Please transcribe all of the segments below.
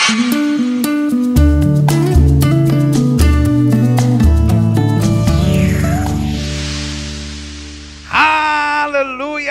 Haleluya,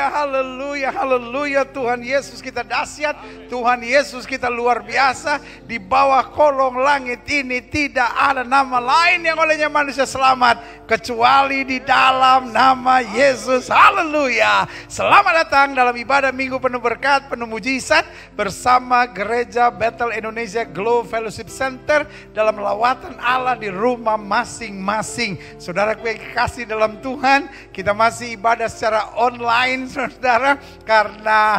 haleluya, haleluya. Tuhan Yesus kita dahsyat, Tuhan Yesus kita luar biasa. Di bawah kolong langit ini tidak ada nama lain yang olehnya manusia selamat kecuali di dalam nama Yesus. Haleluya. Selamat datang dalam ibadah minggu penuh berkat, penuh mujizat bersama Gereja Bethel Indonesia Glow Fellowship Center dalam lawatan Allah di rumah masing-masing. Saudaraku yang kekasih dalam Tuhan, kita masih ibadah secara online, saudara, karena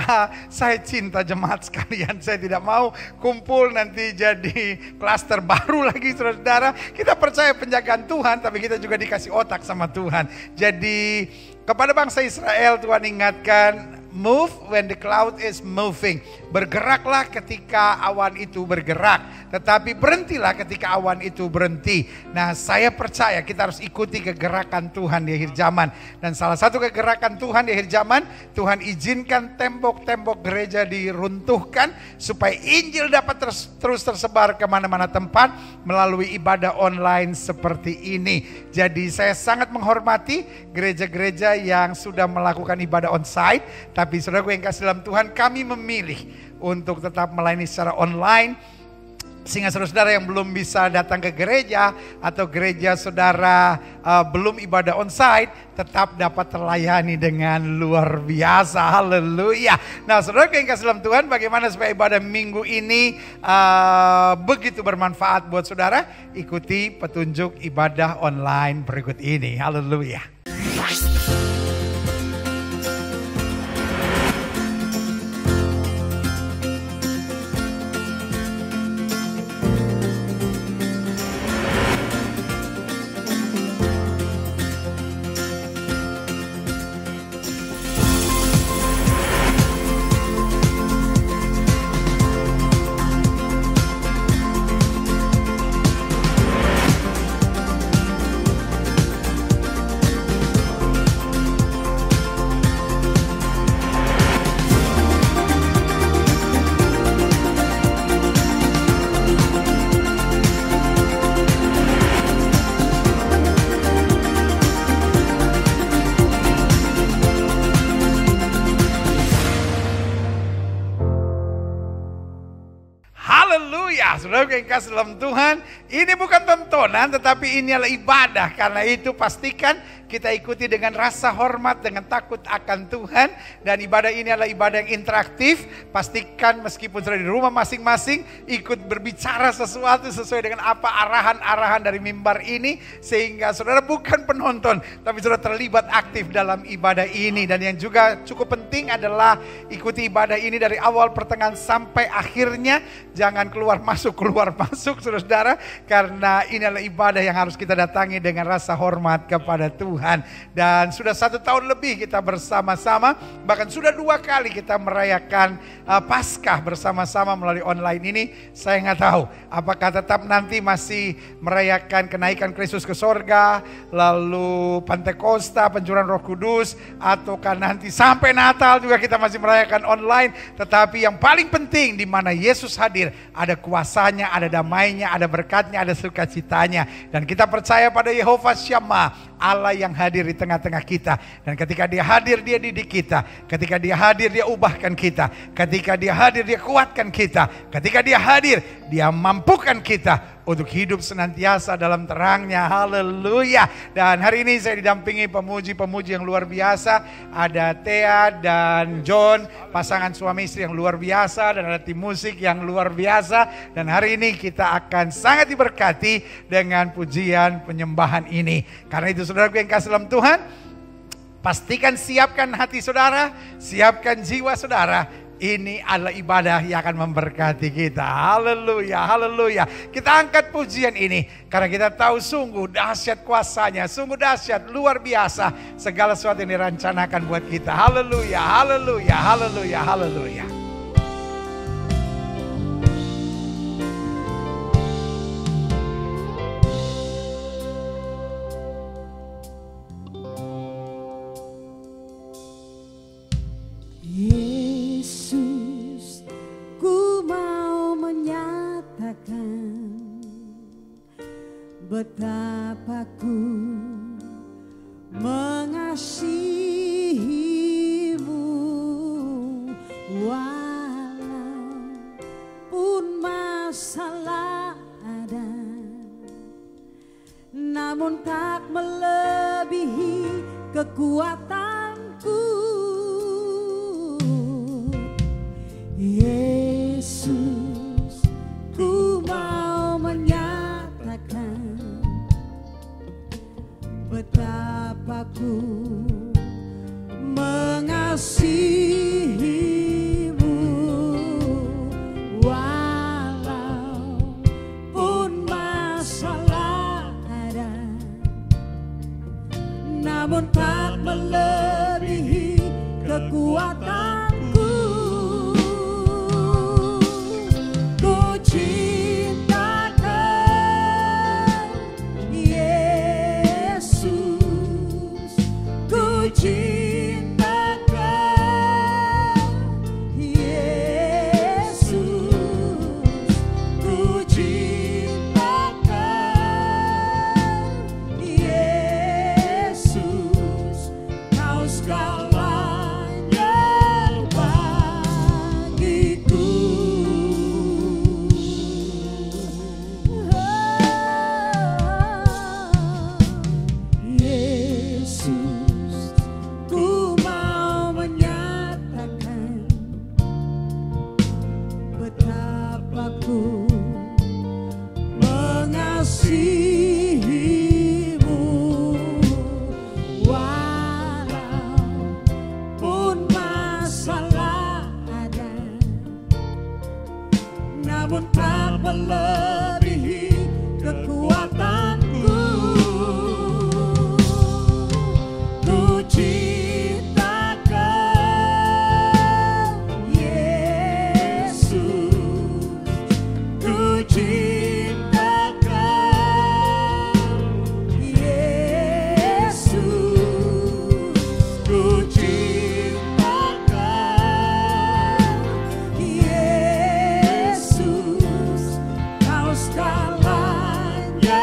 saya cinta jemaat sekalian. Saya tidak mau kumpul nanti jadi klaster baru lagi, saudara. Kita percaya penjagaan Tuhan, tapi kita juga dikasih otak sama Tuhan. Jadi kepada bangsa Israel Tuhan ingatkan, move when the cloud is moving. Bergeraklah ketika awan itu bergerak, tetapi berhentilah ketika awan itu berhenti. Nah, saya percaya kita harus ikuti kegerakan Tuhan di akhir zaman. Dan salah satu kegerakan Tuhan di akhir zaman, Tuhan izinkan tembok-tembok gereja diruntuhkan supaya Injil dapat terus tersebar kemana-mana tempat melalui ibadah online seperti ini. Jadi saya sangat menghormati gereja-gereja yang sudah melakukan ibadah onsite. Tapi saudaraku yang kasih dalam Tuhan, kami memilih untuk tetap melayani secara online. Sehingga saudara-saudara yang belum bisa datang ke gereja atau gereja saudara belum ibadah onsite tetap dapat terlayani dengan luar biasa. Haleluya. Nah, saudara yang kasih dalam Tuhan, bagaimana supaya ibadah minggu ini begitu bermanfaat buat saudara? Ikuti petunjuk ibadah online berikut ini. Haleluya. Saudara yang kasih dalam Tuhan, ini bukan tontonan tetapi ini adalah ibadah. Karena itu pastikan kita ikuti dengan rasa hormat, dengan takut akan Tuhan. Dan ibadah ini adalah ibadah yang interaktif. Pastikan meskipun sudah di rumah masing-masing, ikut berbicara sesuatu sesuai dengan apa arahan-arahan dari mimbar ini. Sehingga saudara bukan penonton, tapi saudara terlibat aktif dalam ibadah ini. Dan yang juga cukup penting adalah ikuti ibadah ini dari awal, pertengahan sampai akhirnya. Jangan keluar masuk saudara-saudara. Karena ini adalah ibadah yang harus kita datangi dengan rasa hormat kepada Tuhan. Dan sudah 1 tahun lebih kita bersama-sama. Bahkan sudah 2 kali kita merayakan Paskah bersama-sama melalui online ini. Saya nggak tahu apakah tetap nanti masih merayakan kenaikan Kristus ke sorga, lalu Pentakosta, pencurahan Roh Kudus, ataukah nanti sampai Natal juga kita masih merayakan online. Tetapi yang paling penting, di mana Yesus hadir, ada kuasanya, ada damainya, ada berkatnya, ada sukacitanya. Dan kita percaya pada Yehova Shammah, Allah yang hadir di tengah-tengah kita. Dan ketika dia hadir, dia didik kita. Ketika dia hadir, dia ubahkan kita. Ketika dia hadir, dia kuatkan kita. Ketika dia hadir, dia mampukan kita untuk hidup senantiasa dalam terangnya. Haleluya. Dan hari ini saya didampingi pemuji-pemuji yang luar biasa. Ada Thea dan John, pasangan suami istri yang luar biasa. Dan ada tim musik yang luar biasa. Dan hari ini kita akan sangat diberkati dengan pujian penyembahan ini. Karena itu saudaraku yang kasih dalam Tuhan, pastikan siapkan hati saudara, siapkan jiwa saudara. Ini adalah ibadah yang akan memberkati kita. Haleluya, haleluya. Kita angkat pujian ini karena kita tahu sungguh dahsyat kuasanya, sungguh dahsyat, luar biasa segala sesuatu yang dirancanakan buat kita. Haleluya, haleluya, haleluya, haleluya. Yesus, ku mau menyatakan betapa ku mengasihimu, walaupun masalah ada, namun tak melebihi kekuatanku. Yesus, ku mau menyatakan betapa ku mengasihimu, walaupun masalah ada, namun tak melebihi kekuatanku. Ku cinta Kau, Yesus, ku cinta Kau, Yesus, ku cinta Kau, Yesus, Kau segalanya bagiku. Yesus, ku mau menyatakan betapa ku mengasihimu, walaupun masalah ada, namun tak melebihi kekuatanku. Ku cinta Kau, Yesus, ku cinta Kau, Yesus, ku cinta Kau, Yesus, Kau segalanya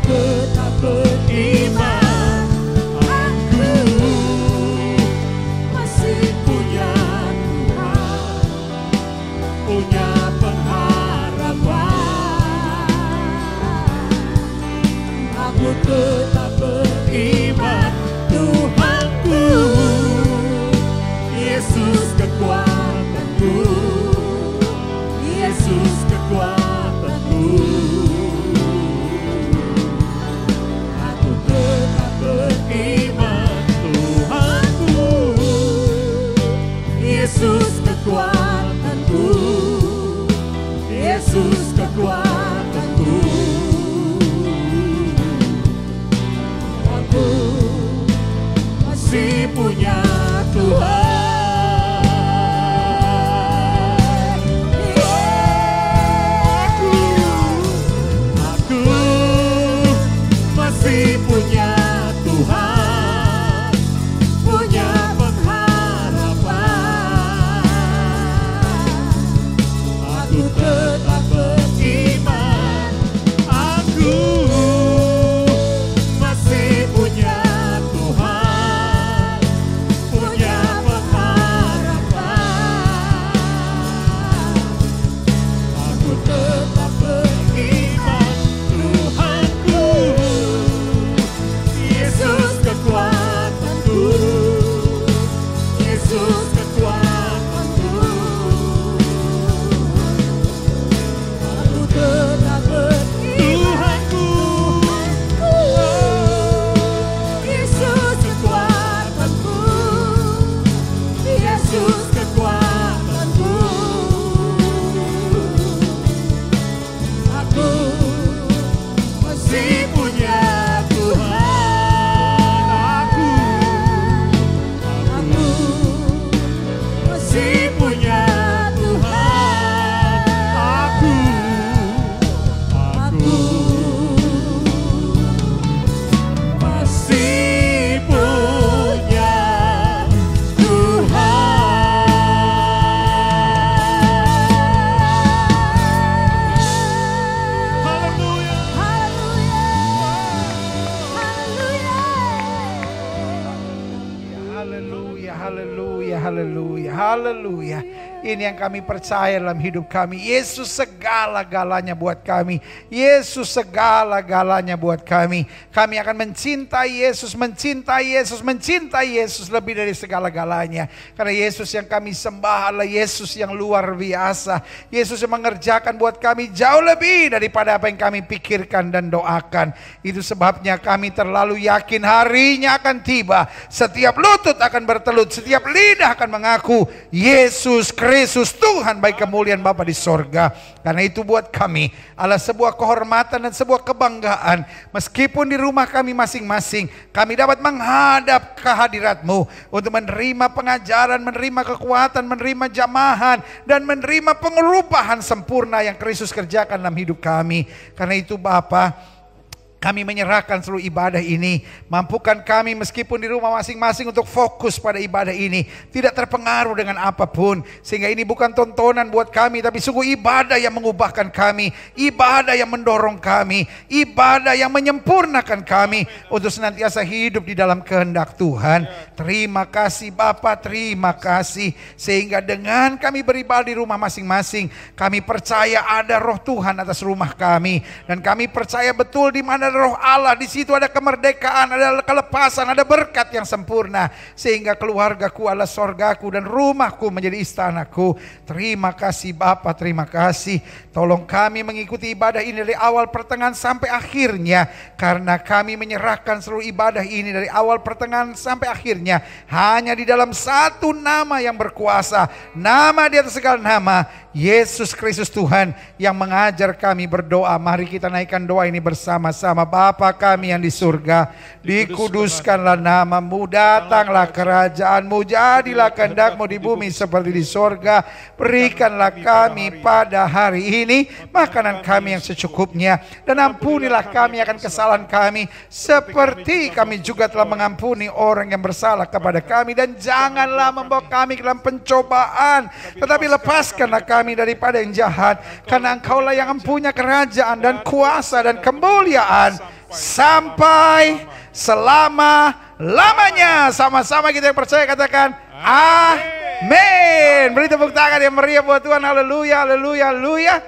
tetap beriman, aku masih punya Tuhan, punya pengharapan. Aku tetap beriman, Tuhanku, Yesus kekuatanku, Yesus kekuatanku. Aku tetap beriman, Tuhanku, Yesus kekuatanku, Yesus kekuatanku. Aku masih punya Tuhan. Aku masih punya Tuhan, punya pengharapan. Aku tetap beriman, aku masih punya Tuhan, punya pengharapan. Aku tetap beriman, Tuhanku, Yesus kekuatanku, Yesus kekuatanku. Aku tetap beriman, Tuhanku, Yesus kekuatanku, Yesus kekuatanku. Aku masih punya Tuhan. Aku masih punya Tuhan. Aku masih punya Tuhan. Haleluya. Haleluya, haleluya, haleluya, haleluya. Ini yang kami percaya dalam hidup kami. Yesus segala-galanya buat kami. Yesus segala-galanya buat kami. Kami akan mencintai Yesus, mencintai Yesus, mencintai Yesus lebih dari segala-galanya. Karena Yesus yang kami sembah adalah Yesus yang luar biasa. Yesus yang mengerjakan buat kami jauh lebih daripada apa yang kami pikirkan dan doakan. Itu sebabnya kami terlalu yakin harinya akan tiba. Setiap lutut akan bertelut, setiap lidah akan mengaku Yesus Kristus Tuhan bagi kemuliaan Bapa di sorga. Karena itu buat kami adalah sebuah kehormatan dan sebuah kebanggaan. Meskipun di rumah kami masing-masing, kami dapat menghadap kehadirat-Mu untuk menerima pengajaran, menerima kekuatan, menerima jamahan, dan menerima pengerubahan sempurna yang Kristus kerjakan dalam hidup kami. Karena itu Bapa, kami menyerahkan seluruh ibadah ini. Mampukan kami meskipun di rumah masing-masing untuk fokus pada ibadah ini, tidak terpengaruh dengan apapun. Sehingga ini bukan tontonan buat kami, tapi sungguh ibadah yang mengubahkan kami, ibadah yang mendorong kami, ibadah yang menyempurnakan kami untuk senantiasa hidup di dalam kehendak Tuhan. Terima kasih Bapa, terima kasih. Sehingga dengan kami beribadah di rumah masing-masing, kami percaya ada roh Tuhan atas rumah kami. Dan kami percaya betul di mana roh Allah, di situ ada kemerdekaan, ada kelepasan, ada berkat yang sempurna. Sehingga keluargaku adalah sorgaku dan rumahku menjadi istanaku. Terima kasih Bapa, terima kasih. Tolong kami mengikuti ibadah ini dari awal pertengahan sampai akhirnya. Karena kami menyerahkan seluruh ibadah ini dari awal pertengahan sampai akhirnya hanya di dalam satu nama yang berkuasa, nama di atas segala nama, Yesus Kristus Tuhan yang mengajar kami berdoa. Mari kita naikkan doa ini bersama-sama. Bapa kami yang di surga, dikuduskanlah nama-Mu, datanglah kerajaan-Mu, jadilah kehendak-Mu di bumi seperti di surga. Berikanlah kami pada hari ini makanan kami yang secukupnya, dan ampunilah kami akan kesalahan kami seperti kami juga telah mengampuni orang yang bersalah kepada kami. Dan janganlah membawa kami ke dalam pencobaan, tetapi lepaskanlah kami daripada yang jahat. Karena Engkaulah yang mempunyai kerajaan dan kuasa dan kemuliaan sampai selama-lamanya. Sama-sama kita yang percaya katakan amin. Beri tepuk tangan yang meriah buat Tuhan. Haleluya, haleluya, haleluya.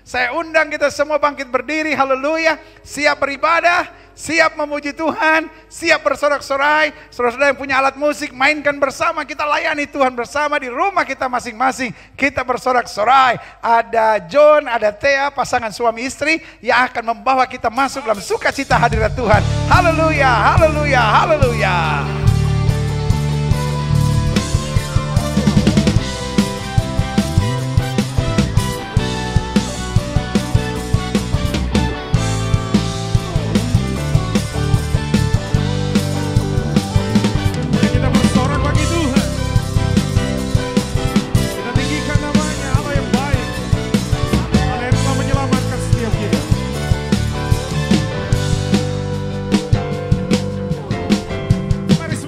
Saya undang kita semua bangkit berdiri. Haleluya. Siap beribadah, siap memuji Tuhan, siap bersorak-sorai. Saudara-saudara yang punya alat musik, mainkan bersama. Kita layani Tuhan bersama di rumah kita masing-masing. Kita bersorak-sorai. Ada John, ada Thea, pasangan suami istri yang akan membawa kita masuk dalam sukacita hadirat Tuhan. Haleluya, haleluya, haleluya. Mari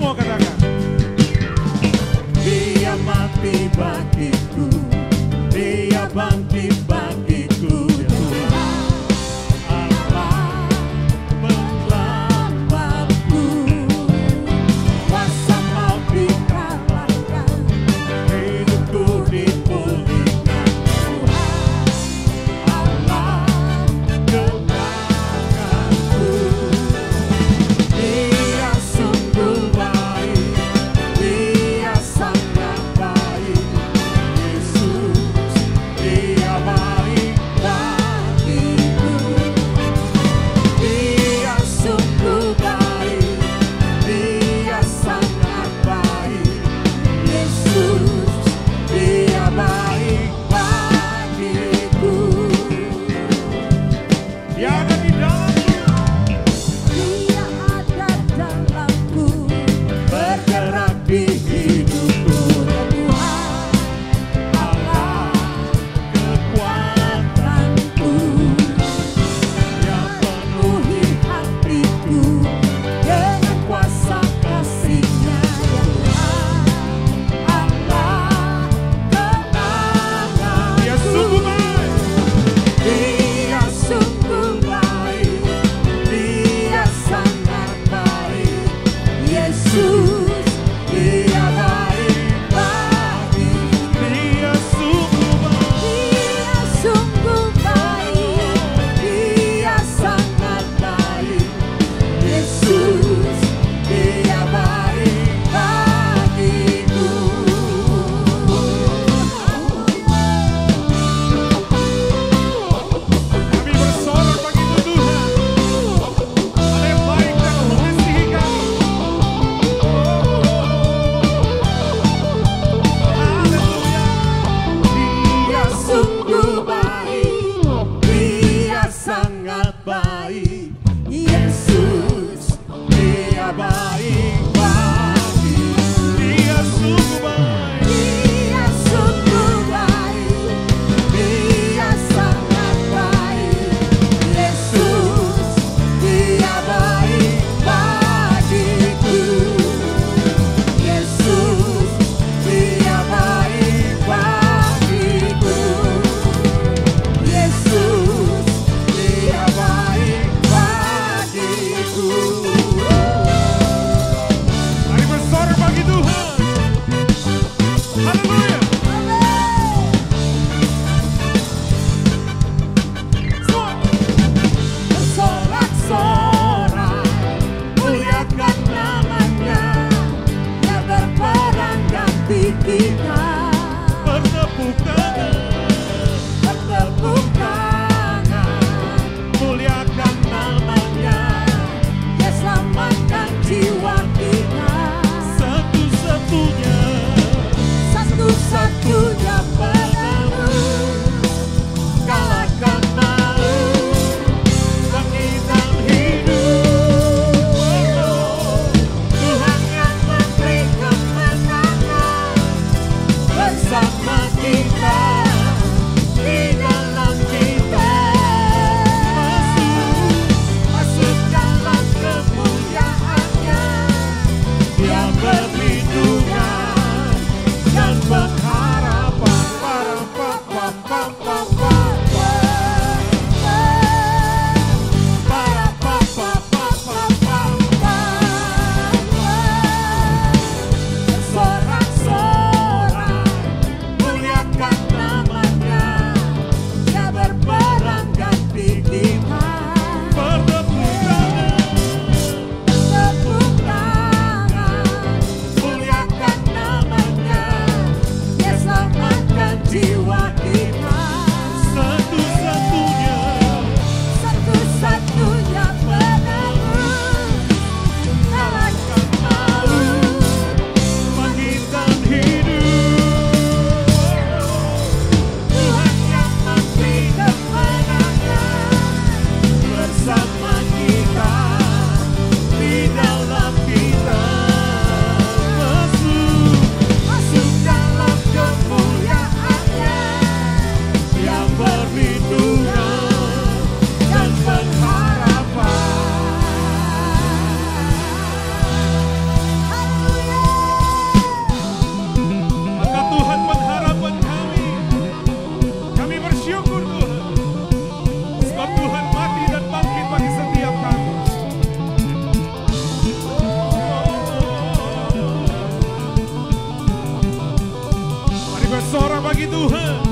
bersorak bagi Tuhan.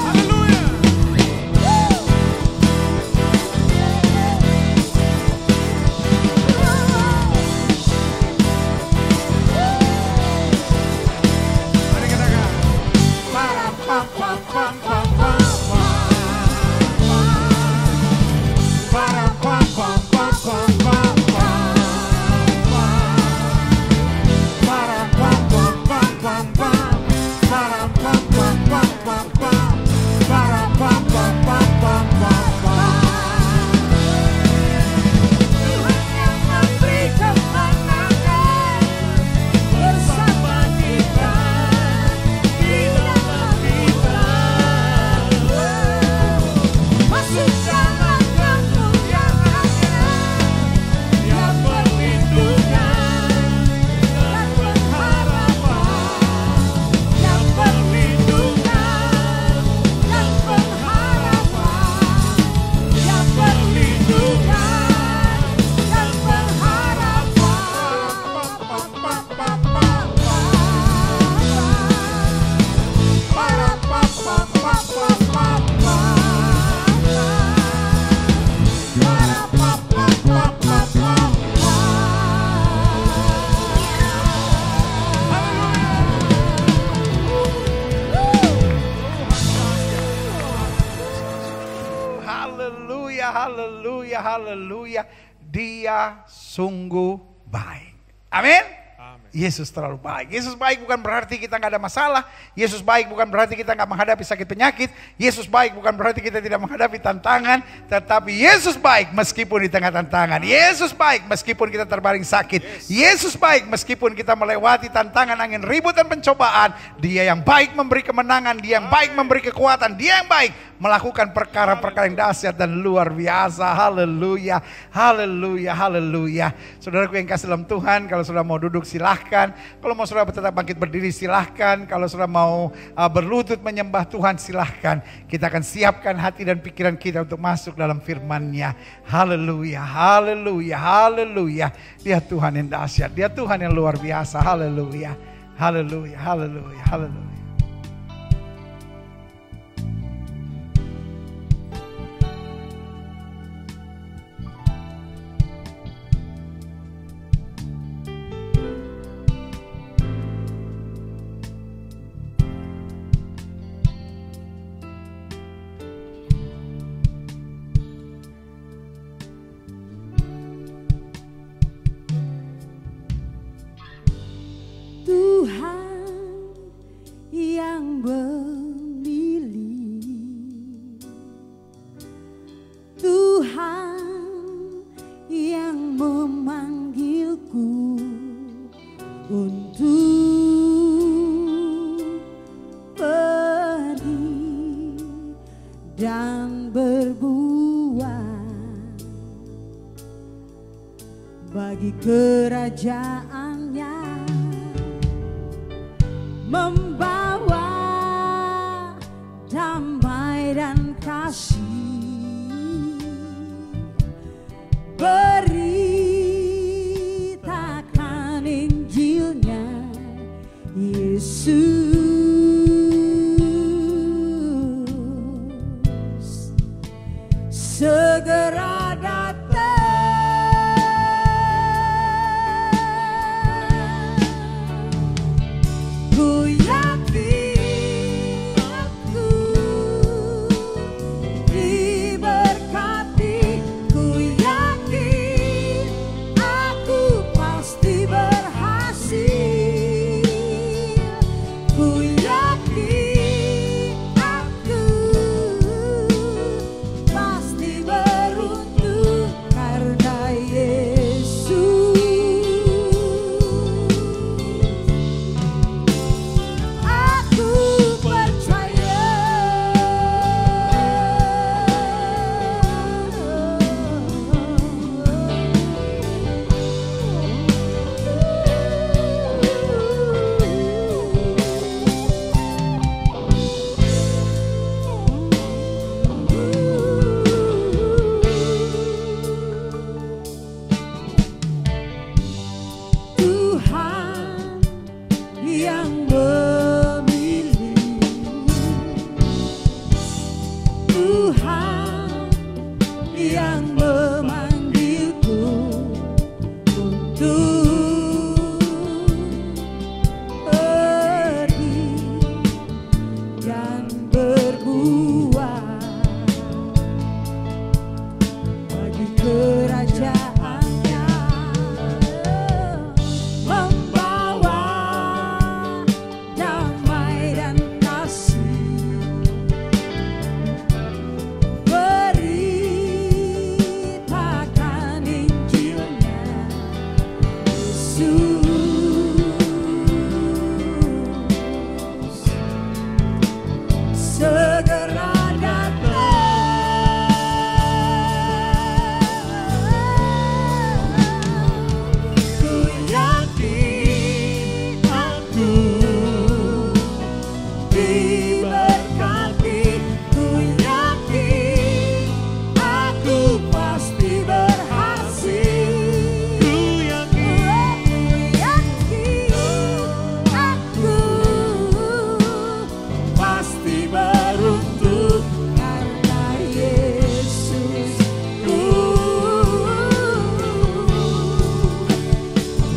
Haleluya. Mari katakan. Para pam pam pam pam pam. Para pam pam pam pam pam. Haleluya, haleluya. Dia sungguh baik. Amin. Yesus terlalu baik. Yesus baik bukan berarti kita nggak ada masalah. Yesus baik bukan berarti kita nggak menghadapi sakit penyakit. Yesus baik bukan berarti kita tidak menghadapi tantangan. Tetapi Yesus baik meskipun di tengah tantangan. Yesus baik meskipun kita terbaring sakit. Yesus baik meskipun kita melewati tantangan, angin ribut dan pencobaan. Dia yang baik memberi kemenangan. Dia yang baik memberi kekuatan. Dia yang baik melakukan perkara-perkara yang dahsyat dan luar biasa. Haleluya, haleluya, haleluya. Saudaraku yang kasih dalam Tuhan, kalau sudah mau duduk silahkan. Kalau mau saudara tetap bangkit berdiri silahkan. Kalau saudara mau berlutut menyembah Tuhan silahkan. Kita akan siapkan hati dan pikiran kita untuk masuk dalam firman-Nya. Haleluya, haleluya, haleluya. Dia Tuhan yang dahsyat, Dia Tuhan yang luar biasa. Haleluya, haleluya, haleluya, haleluya. Tuhan yang memilih, Tuhan yang memanggilku untuk pergi dan berbuat bagi kerajaan-Nya, membawa damai dan kasih, beritakan Injil-Nya Yesus segera datang. Ku yakin aku diberkati, ku yakin aku pasti berhasil, ku yang memilih, Tuhan yang memanggilku untuk pergi dan berbuat bagi kerajaannya, membawa damai dan kasih, beritakan Injilnya Yesus. Segera ku yakin aku diberkati, ku yakin aku pasti berhasil, ku yakin aku pasti beruntung karena Yesus.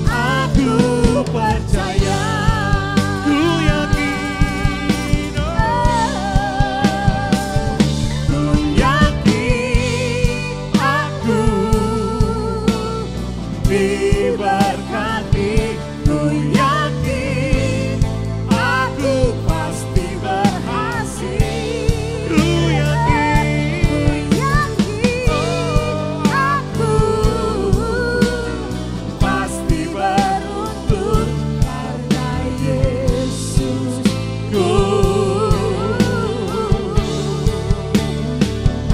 Aku percaya, ku yakin, ku yakin aku diberkati, ku yakin aku pasti berhasil, ku yakin aku pasti beruntung karena Yesus.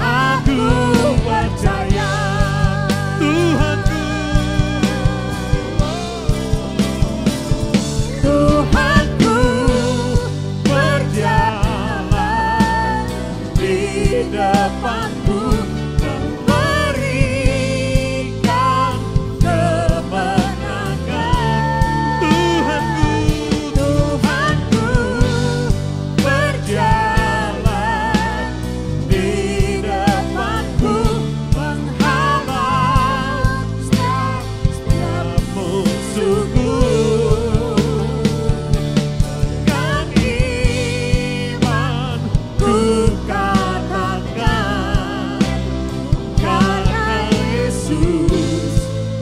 Aku percaya, Tuhanku, Tuhanku berjalan di depanku, memberikan kemenangan. Tuhanku berjalan di depanku, menghalau setiap musuhku. Dengan iman ku katakan, karena Yesus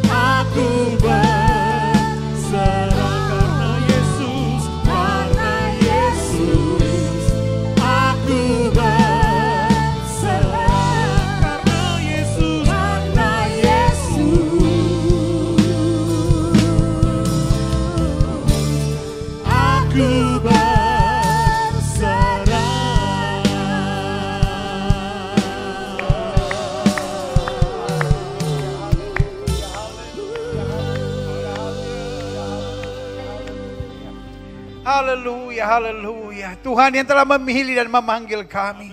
aku berserah, karena Yesus aku berserah, karena Yesus aku Haleluya, haleluya. Tuhan yang telah memilih dan memanggil kami.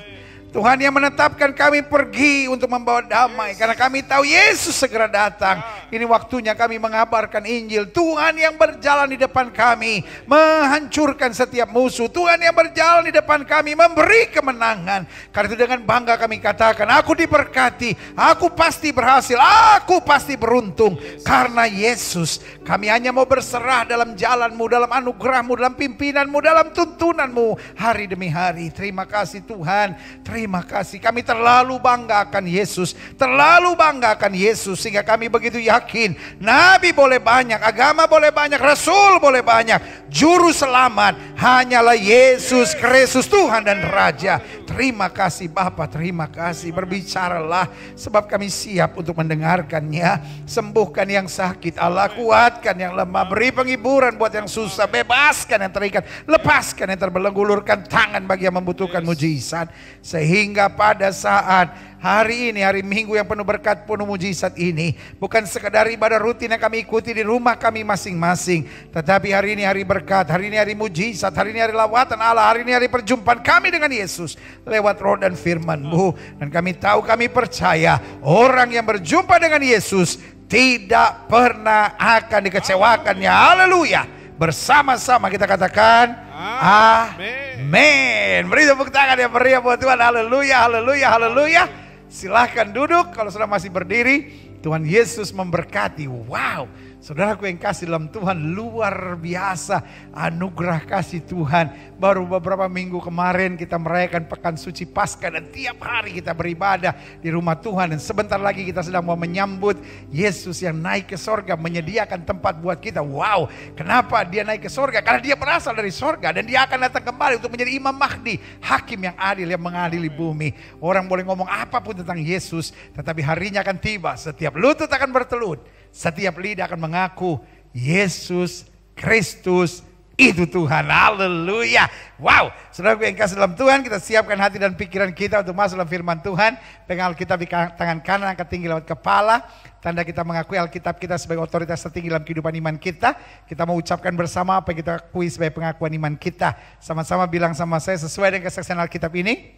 Tuhan yang menetapkan kami pergi untuk membawa damai. Karena kami tahu Yesus segera datang. Ini waktunya kami mengabarkan Injil. Tuhan yang berjalan di depan kami, menghancurkan setiap musuh. Tuhan yang berjalan di depan kami, memberi kemenangan. Karena itu dengan bangga kami katakan, aku diberkati, aku pasti berhasil, aku pasti beruntung. Karena Yesus, kami hanya mau berserah dalam jalanmu, dalam anugerahmu, dalam pimpinanmu, dalam tuntunanmu hari demi hari. Terima kasih Tuhan. Terima kasih, kami terlalu bangga akan Yesus, terlalu bangga akan Yesus, sehingga kami begitu yakin, Nabi boleh banyak, agama boleh banyak, Rasul boleh banyak, Juru Selamat hanyalah Yesus Kristus, Tuhan dan Raja. Terima kasih Bapa, terima kasih, berbicaralah, sebab kami siap untuk mendengarkannya. Sembuhkan yang sakit Allah, kuatkan yang lemah, beri penghiburan buat yang susah, bebaskan yang terikat, lepaskan yang terbelenggu, ulurkan tangan bagi yang membutuhkan mujizat. Sehingga pada saat hari ini, hari Minggu yang penuh berkat, penuh mujizat ini, bukan sekedar ibadah rutin yang kami ikuti di rumah kami masing-masing, tetapi hari ini hari berkat, hari ini hari mujizat, hari ini hari lawatan Allah, hari ini hari perjumpaan kami dengan Yesus lewat roh dan firman-Mu. Dan kami tahu, kami percaya orang yang berjumpa dengan Yesus tidak pernah akan dikecewakannya. Haleluya. Bersama-sama kita katakan amin. Beri tepuk tangan yang meriah buat Tuhan. Haleluya, haleluya, haleluya. Silahkan duduk kalau sudah masih berdiri. Tuhan Yesus memberkati. Wow, saudaraku yang kasih dalam Tuhan, luar biasa anugerah kasih Tuhan. Baru beberapa minggu kemarin kita merayakan Pekan Suci Paskah dan tiap hari kita beribadah di rumah Tuhan. Dan sebentar lagi kita sedang mau menyambut Yesus yang naik ke sorga, menyediakan tempat buat kita. Wow, kenapa dia naik ke sorga? Karena dia berasal dari sorga dan dia akan datang kembali untuk menjadi Imam Mahdi, hakim yang adil yang mengadili bumi. Orang boleh ngomong apapun tentang Yesus, tetapi harinya akan tiba. Setiap lutut akan bertelut, setiap lidah akan mengaku Yesus Kristus itu Tuhan. Haleluya. Wow, saudaraku yang kasih dalam Tuhan, kita siapkan hati dan pikiran kita untuk masuk dalam firman Tuhan. Pegang Alkitab di tangan kanan, angkat tinggi lewat kepala. Tanda kita mengakui Alkitab kita sebagai otoritas tertinggi dalam kehidupan iman kita. Kita mau ucapkan bersama apa yang kita akui sebagai pengakuan iman kita. Sama-sama bilang sama saya sesuai dengan kesaksian Alkitab ini.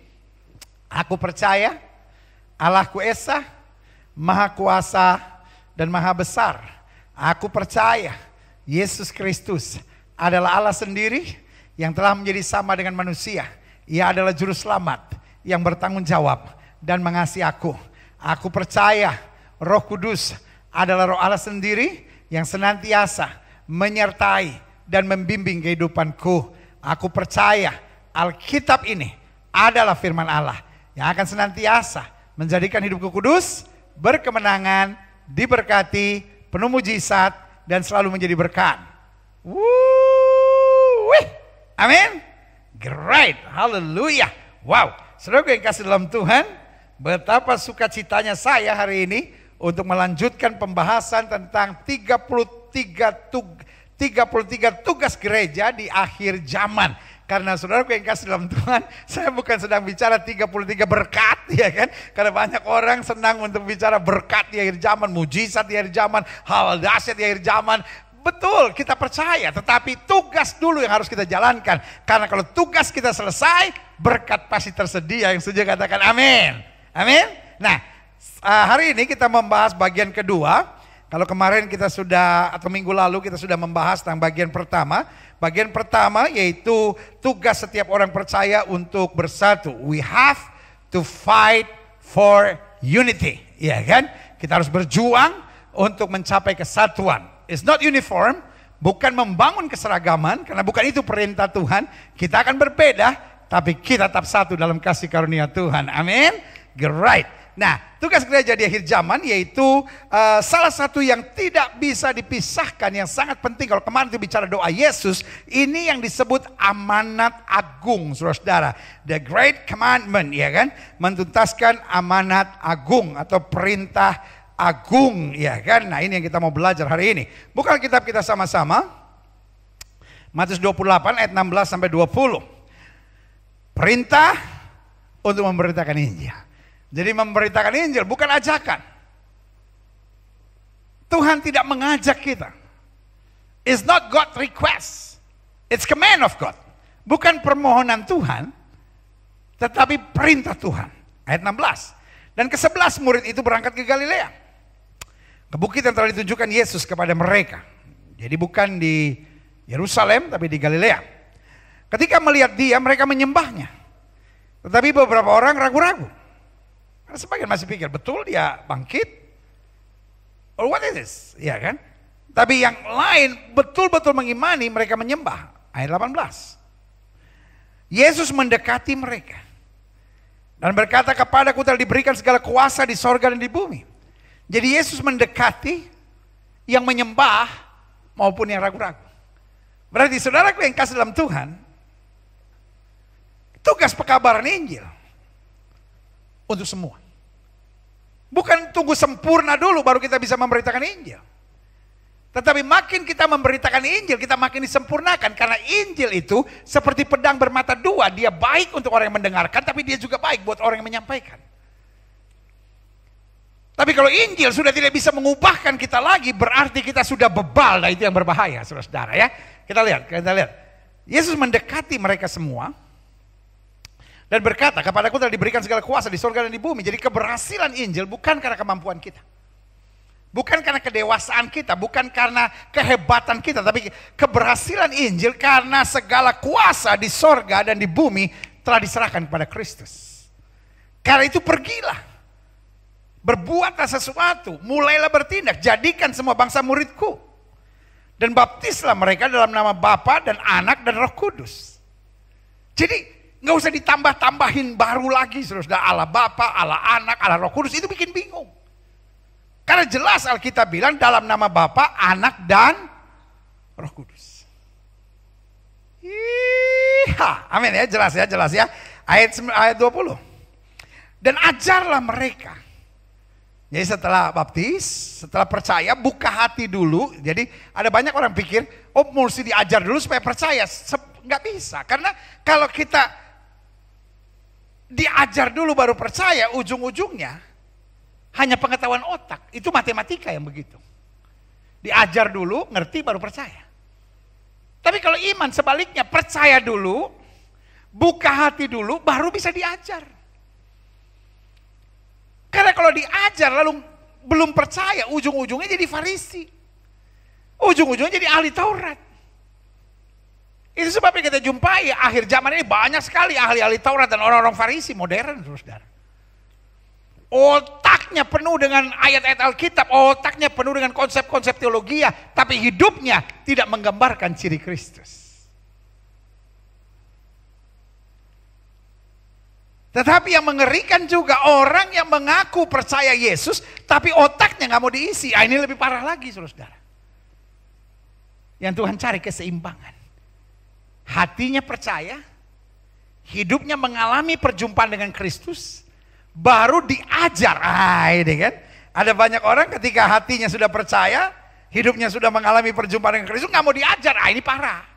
Aku percaya Allahku Esa, Maha Kuasa dan Maha Besar. Aku percaya Yesus Kristus adalah Allah sendiri yang telah menjadi sama dengan manusia. Ia adalah juru selamat yang bertanggung jawab dan mengasihi aku. Aku percaya Roh Kudus adalah Roh Allah sendiri yang senantiasa menyertai dan membimbing kehidupanku. Aku percaya Alkitab ini adalah firman Allah yang akan senantiasa menjadikan hidupku kudus, berkemenangan, diberkati, penuh mujizat, dan selalu menjadi berkat. Amin. Great. Haleluya. Wow. Saudaraku yang kasih dalam Tuhan, betapa sukacitanya saya hari ini untuk melanjutkan pembahasan tentang 33 tugas gereja di akhir zaman. Karena saudaraku yang kasih dalam Tuhan, saya bukan sedang bicara 33 berkat, ya kan? Karena banyak orang senang untuk bicara berkat di akhir zaman, mujizat di akhir zaman, hal dahsyat di akhir zaman. Betul, kita percaya, tetapi tugas dulu yang harus kita jalankan. Karena kalau tugas kita selesai, berkat pasti tersedia. Yang setuju katakan amin. Amin. Nah, hari ini kita membahas bagian kedua. Kalau kemarin kita sudah, atau minggu lalu kita sudah membahas tentang bagian pertama. Bagian pertama yaitu tugas setiap orang percaya untuk bersatu. We have to fight for unity. Ya kan? Kita harus berjuang untuk mencapai kesatuan. It's not uniform, bukan membangun keseragaman, karena bukan itu perintah Tuhan. Kita akan berbeda, tapi kita tetap satu dalam kasih karunia Tuhan. Amin. Great. Nah, tugas gereja di akhir zaman yaitu salah satu yang tidak bisa dipisahkan, yang sangat penting. Kalau kemarin itu bicara doa Yesus, ini yang disebut amanat agung, saudara-saudara. The Great Commandment, ya kan? Mentuntaskan amanat agung atau perintah agung, ya kan? Nah, ini yang kita mau belajar hari ini. Buka Alkitab kita sama-sama. Matius 28 ayat 16 sampai 20. Perintah untuk memberitakan Injil. Jadi memberitakan Injil bukan ajakan. Tuhan tidak mengajak kita. It's not God request. It's command of God. Bukan permohonan Tuhan, tetapi perintah Tuhan. Ayat 16. Dan ke-11 murid itu berangkat ke Galilea, ke bukit yang telah ditunjukkan Yesus kepada mereka. Jadi bukan di Yerusalem, tapi di Galilea. Ketika melihat dia, mereka menyembahnya. Tetapi beberapa orang ragu-ragu. Karena sebagian masih pikir, betul dia bangkit? Or what is this? Ya kan? Tapi yang lain betul-betul mengimani, mereka menyembah. Ayat 18. Yesus mendekati mereka dan berkata, kepadaku telah diberikan segala kuasa di sorga dan di bumi. Jadi Yesus mendekati yang menyembah maupun yang ragu-ragu. Berarti saudaraku yang kasih dalam Tuhan, tugas pekabaran Injil untuk semua. Bukan tunggu sempurna dulu baru kita bisa memberitakan Injil. Tetapi makin kita memberitakan Injil, kita makin disempurnakan. Karena Injil itu seperti pedang bermata dua. Dia baik untuk orang yang mendengarkan, tapi dia juga baik buat orang yang menyampaikan. Tapi kalau Injil sudah tidak bisa mengubahkan kita lagi, berarti kita sudah bebal. Nah, itu yang berbahaya, saudara-saudara ya. Kita lihat. Yesus mendekati mereka semua dan berkata, kepadaku telah diberikan segala kuasa di surga dan di bumi. Jadi keberhasilan Injil bukan karena kemampuan kita. Bukan karena kedewasaan kita, bukan karena kehebatan kita, tapi keberhasilan Injil karena segala kuasa di sorga dan di bumi telah diserahkan kepada Kristus. Karena itu pergilah, berbuatlah sesuatu, mulailah bertindak, jadikan semua bangsa muridku. Dan baptislah mereka dalam nama Bapa dan Anak dan Roh Kudus. Jadi nggak usah ditambah-tambahin baru lagi, saudara. Allah Bapa, Allah Anak, Allah Roh Kudus, itu bikin bingung. Karena jelas Alkitab bilang dalam nama Bapa, Anak, dan Roh Kudus. Amin ya, jelas ya. Ayat 20. Dan ajarlah mereka. Jadi setelah baptis, setelah percaya, buka hati dulu. Jadi ada banyak orang pikir, oh mesti diajar dulu supaya percaya. Nggak bisa, karena kalau kita diajar dulu baru percaya, ujung-ujungnya hanya pengetahuan otak, itu matematika yang begitu. Diajar dulu, ngerti baru percaya. Tapi kalau iman sebaliknya, percaya dulu, buka hati dulu, baru bisa diajar. Karena kalau diajar lalu belum percaya, ujung-ujungnya jadi Farisi. Ujung-ujungnya jadi ahli Taurat. Itu sebabnya kita jumpai akhir zaman ini banyak sekali ahli-ahli Taurat dan orang-orang Farisi modern, saudara. Otaknya penuh dengan ayat-ayat Alkitab, otaknya penuh dengan konsep-konsep teologi, tapi hidupnya tidak menggambarkan ciri Kristus. Tetapi yang mengerikan juga orang yang mengaku percaya Yesus, tapi otaknya nggak mau diisi. Ini lebih parah lagi, saudara. Yang Tuhan cari keseimbangan. Hatinya percaya, hidupnya mengalami perjumpaan dengan Kristus, baru diajar. Ini kan. Ada banyak orang ketika hatinya sudah percaya, hidupnya sudah mengalami perjumpaan dengan Kristus, nggak mau diajar. Ini parah.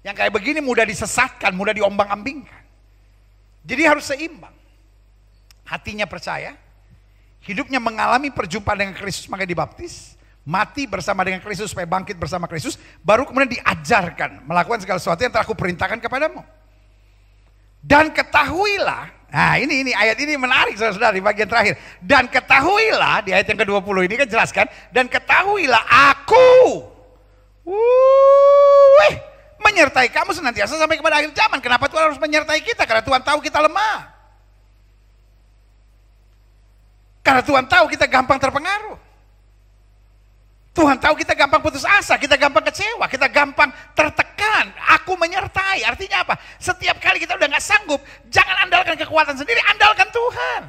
Yang kayak begini mudah disesatkan, mudah diombang-ambingkan. Jadi harus seimbang. Hatinya percaya, hidupnya mengalami perjumpaan dengan Kristus, maka dibaptis, mati bersama dengan Kristus supaya bangkit bersama Kristus, baru kemudian diajarkan melakukan segala sesuatu yang telah aku perintahkan kepadamu. Dan ketahuilah, nah ini ayat ini menarik saudara-saudara di bagian terakhir. Dan ketahuilah, di ayat yang ke-20 ini kan jelaskan, dan ketahuilah aku menyertai kamu senantiasa sampai kepada akhir zaman. Kenapa Tuhan harus menyertai kita? Karena Tuhan tahu kita lemah. Karena Tuhan tahu kita gampang terpengaruh. Tuhan tahu kita gampang putus asa, kita gampang kecewa, kita gampang tertekan. Aku menyertai, artinya apa? Setiap kali kita udah gak sanggup, jangan andalkan kekuatan sendiri, andalkan Tuhan.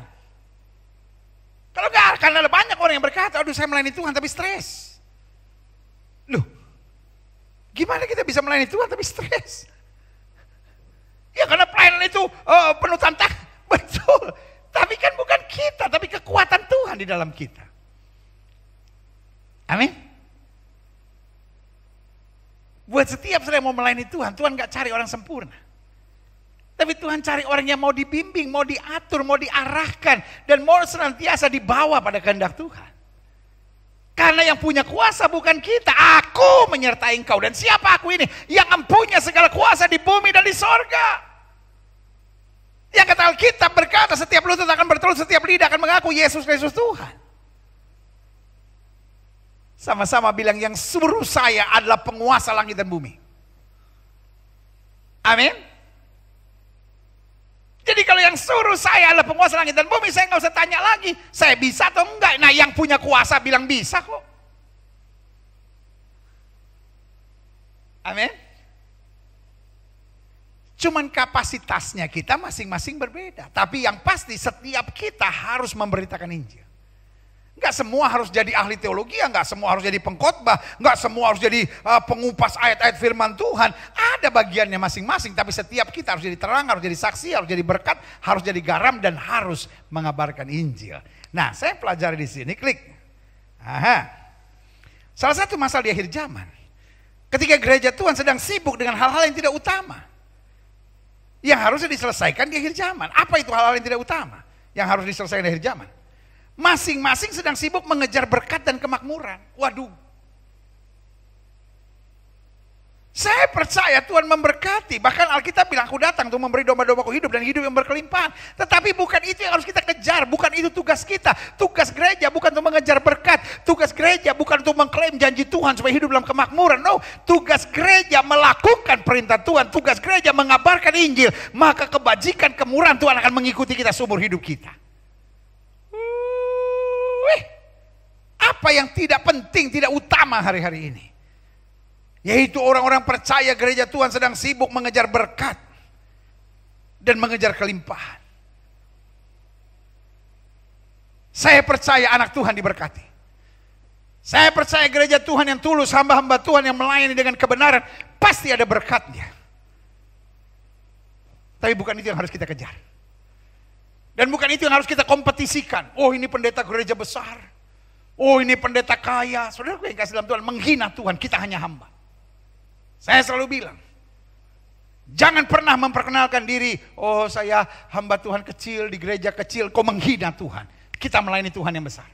Kalau enggak, karena ada banyak orang yang berkata, aduh saya melayani Tuhan tapi stres. Loh, gimana kita bisa melayani Tuhan tapi stres? Ya karena pelayanan itu penuh tantangan, betul. Tapi kan bukan kita, tapi kekuatan Tuhan di dalam kita. Amin. Buat setiap saya mau melayani Tuhan, Tuhan gak cari orang sempurna. Tapi Tuhan cari orang yang mau dibimbing, mau diatur, mau diarahkan, dan mau senantiasa dibawa pada kehendak Tuhan. Karena yang punya kuasa bukan kita, aku menyertai engkau. Dan siapa aku ini? Yang mempunyai segala kuasa di bumi dan di sorga. Yang kata Alkitab berkata, setiap lutut akan bertelut, setiap lidah akan mengaku Yesus Kristus Tuhan. Sama-sama bilang yang suruh saya adalah penguasa langit dan bumi. Amin. Jadi kalau yang suruh saya adalah penguasa langit dan bumi, saya nggak usah tanya lagi, saya bisa atau enggak. Nah yang punya kuasa bilang bisa kok. Amin. Cuman kapasitasnya kita masing-masing berbeda. Tapi yang pasti setiap kita harus memberitakan Injil. Enggak semua harus jadi ahli teologi, enggak semua harus jadi pengkhotbah, enggak semua harus jadi pengupas ayat-ayat firman Tuhan. Ada bagiannya masing-masing, tapi setiap kita harus jadi terang, harus jadi saksi, harus jadi berkat, harus jadi garam, dan harus mengabarkan Injil. Nah, saya pelajari di sini, klik. Salah satu masalah di akhir zaman, ketika gereja Tuhan sedang sibuk dengan hal-hal yang tidak utama, yang harusnya diselesaikan di akhir zaman. Apa itu hal-hal yang tidak utama yang harus diselesaikan di akhir zaman? Masing-masing sedang sibuk mengejar berkat dan kemakmuran. Waduh. Saya percaya Tuhan memberkati. Bahkan Alkitab bilang, aku datang untuk memberi domba-dombaku hidup dan hidup yang berkelimpahan. Tetapi bukan itu yang harus kita kejar. Bukan itu tugas kita. Tugas gereja bukan untuk mengejar berkat. Tugas gereja bukan untuk mengklaim janji Tuhan supaya hidup dalam kemakmuran. No, tugas gereja melakukan perintah Tuhan. Tugas gereja mengabarkan Injil. Maka kebajikan, kemurahan Tuhan akan mengikuti kita seumur hidup kita. Apa yang tidak penting, tidak utama hari-hari ini? Yaitu orang-orang percaya gereja Tuhan sedang sibuk mengejar berkat dan mengejar kelimpahan. Saya percaya anak Tuhan diberkati. Saya percaya gereja Tuhan yang tulus, hamba-hamba Tuhan yang melayani dengan kebenaran, pasti ada berkatnya. Tapi bukan itu yang harus kita kejar. Dan bukan itu yang harus kita kompetisikan. Oh, ini pendeta gereja besar. Oh, ini pendeta kaya. Saudara yang kasih dalam Tuhan, menghina Tuhan, kita hanya hamba. Saya selalu bilang, jangan pernah memperkenalkan diri, oh saya hamba Tuhan kecil di gereja kecil, kau menghina Tuhan. Kita melayani Tuhan yang besar.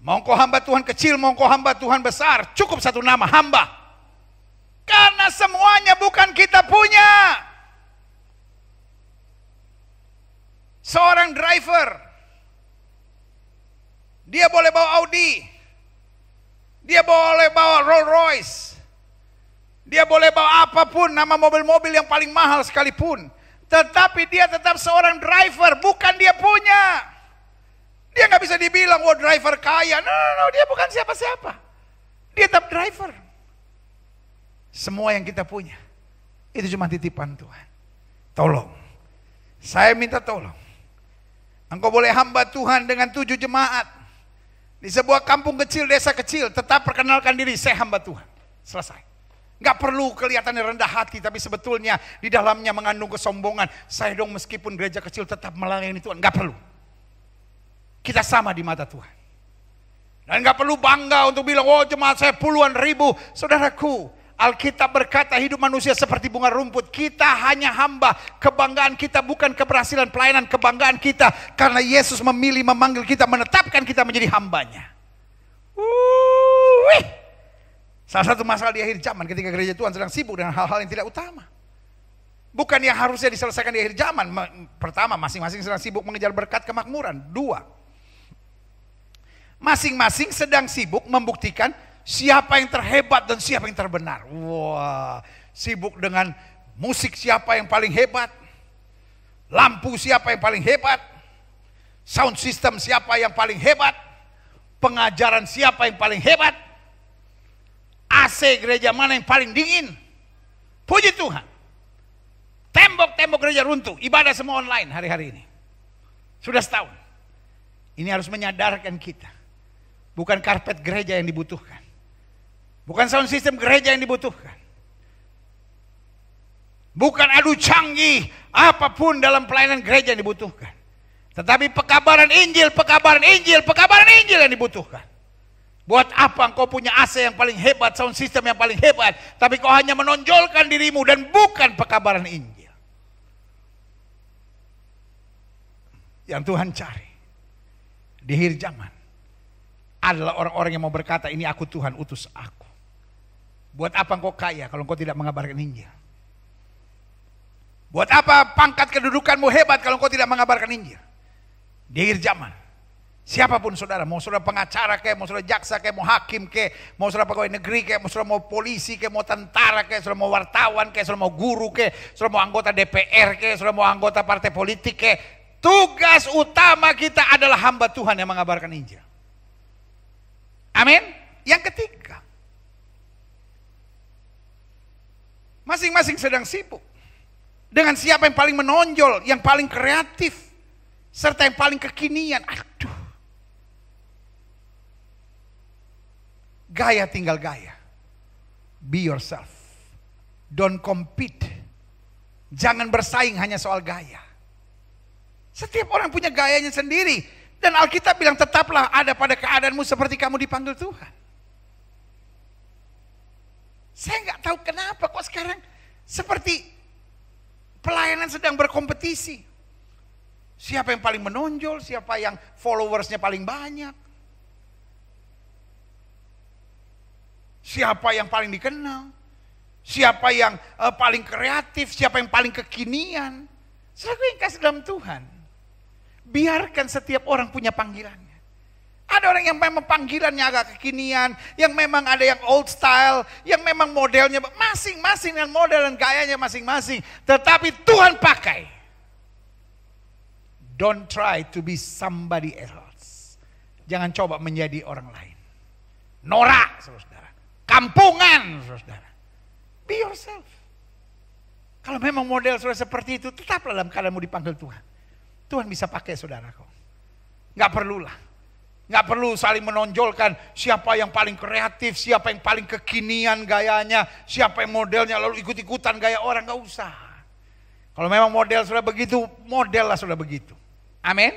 Mau kau hamba Tuhan kecil, mau kau hamba Tuhan besar, cukup satu nama, hamba. Karena semuanya bukan kita punya. Seorang driver, dia boleh bawa Audi, dia boleh bawa Rolls Royce, dia boleh bawa apapun, nama mobil-mobil yang paling mahal sekalipun. Tetapi dia tetap seorang driver, bukan dia punya. Dia nggak bisa dibilang, oh driver kaya. No, dia bukan siapa-siapa. Dia tetap driver. Semua yang kita punya, itu cuma titipan Tuhan. Tolong, saya minta tolong. Engkau boleh hamba Tuhan dengan 7 jemaat. Di sebuah kampung kecil, desa kecil, tetap perkenalkan diri, saya hamba Tuhan. Selesai. Gak perlu kelihatannya rendah hati, tapi sebetulnya di dalamnya mengandung kesombongan. Saya dong meskipun gereja kecil tetap melayani Tuhan. Gak perlu. Kita sama di mata Tuhan. Dan gak perlu bangga untuk bilang, oh jemaat saya puluhan ribu. Saudaraku, Alkitab berkata hidup manusia seperti bunga rumput. Kita hanya hamba. Kebanggaan kita bukan keberhasilan pelayanan. Kebanggaan kita karena Yesus memilih, memanggil kita, menetapkan kita menjadi hambanya. Salah satu masalah di akhir zaman ketika gereja Tuhan sedang sibuk dengan hal-hal yang tidak utama. Bukan yang harusnya diselesaikan di akhir zaman. Pertama, masing-masing sedang sibuk mengejar berkat kemakmuran. 2, masing-masing sedang sibuk membuktikan siapa yang terhebat dan siapa yang terbenar. Wah, sibuk dengan musik siapa yang paling hebat, lampu siapa yang paling hebat, sound system siapa yang paling hebat, pengajaran siapa yang paling hebat, AC gereja mana yang paling dingin. Puji Tuhan, tembok-tembok gereja runtuh, ibadah semua online hari-hari ini. Sudah setahun. Ini harus menyadarkan kita, bukan karpet gereja yang dibutuhkan, bukan sound system gereja yang dibutuhkan, bukan adu canggih apapun dalam pelayanan gereja yang dibutuhkan, tetapi pekabaran Injil yang dibutuhkan. Buat apa engkau punya AC yang paling hebat, sound system yang paling hebat, tapi kau hanya menonjolkan dirimu dan bukan pekabaran Injil. Yang Tuhan cari di akhir zaman adalah orang-orang yang mau berkata, ini aku Tuhan, utus aku. Buat apa engkau kaya kalau engkau tidak mengabarkan Injil? Buat apa pangkat kedudukanmu hebat kalau engkau tidak mengabarkan Injil? Di akhir zaman, siapapun saudara, mau saudara pengacara kayak, mau saudara jaksa kayak, mau hakim kayak, mau saudara pegawai negeri kayak, mau saudara mau polisi kayak, mau tentara kayak, saudara mau wartawan kayak, saudara mau guru kayak, saudara mau anggota DPR kayak, saudara mau anggota partai politik kayak, tugas utama kita adalah hamba Tuhan yang mengabarkan Injil. Amin. Yang ketiga, masing-masing sedang sibuk dengan siapa yang paling menonjol, yang paling kreatif, serta yang paling kekinian. Aduh, gaya tinggal gaya. Be yourself. Don't compete. Jangan bersaing hanya soal gaya. Setiap orang punya gayanya sendiri. Dan Alkitab bilang tetaplah ada pada keadaanmu seperti kamu dipanggil Tuhan. Saya nggak tahu kenapa kok sekarang seperti pelayanan sedang berkompetisi. Siapa yang paling menonjol, siapa yang followersnya paling banyak. Siapa yang paling dikenal, siapa yang paling kreatif, siapa yang paling kekinian. Saudaraku yang kasih dalam Tuhan, biarkan setiap orang punya panggilannya. Ada orang yang memang panggilannya agak kekinian, yang memang ada yang old style, yang memang modelnya masing-masing dan model dan gayanya masing-masing. Tetapi Tuhan pakai. Don't try to be somebody else. Jangan coba menjadi orang lain. Norak, saudara. Kampungan, saudara. Be yourself. Kalau memang model saudara seperti itu, tetaplah dalam keadaanmu dipanggil Tuhan. Tuhan bisa pakai saudaraku. Gak perlulah. Nggak perlu saling menonjolkan siapa yang paling kreatif, siapa yang paling kekinian gayanya, siapa yang modelnya lalu ikut-ikutan gaya orang, nggak usah. Kalau memang model sudah begitu, model lah sudah begitu. Amin.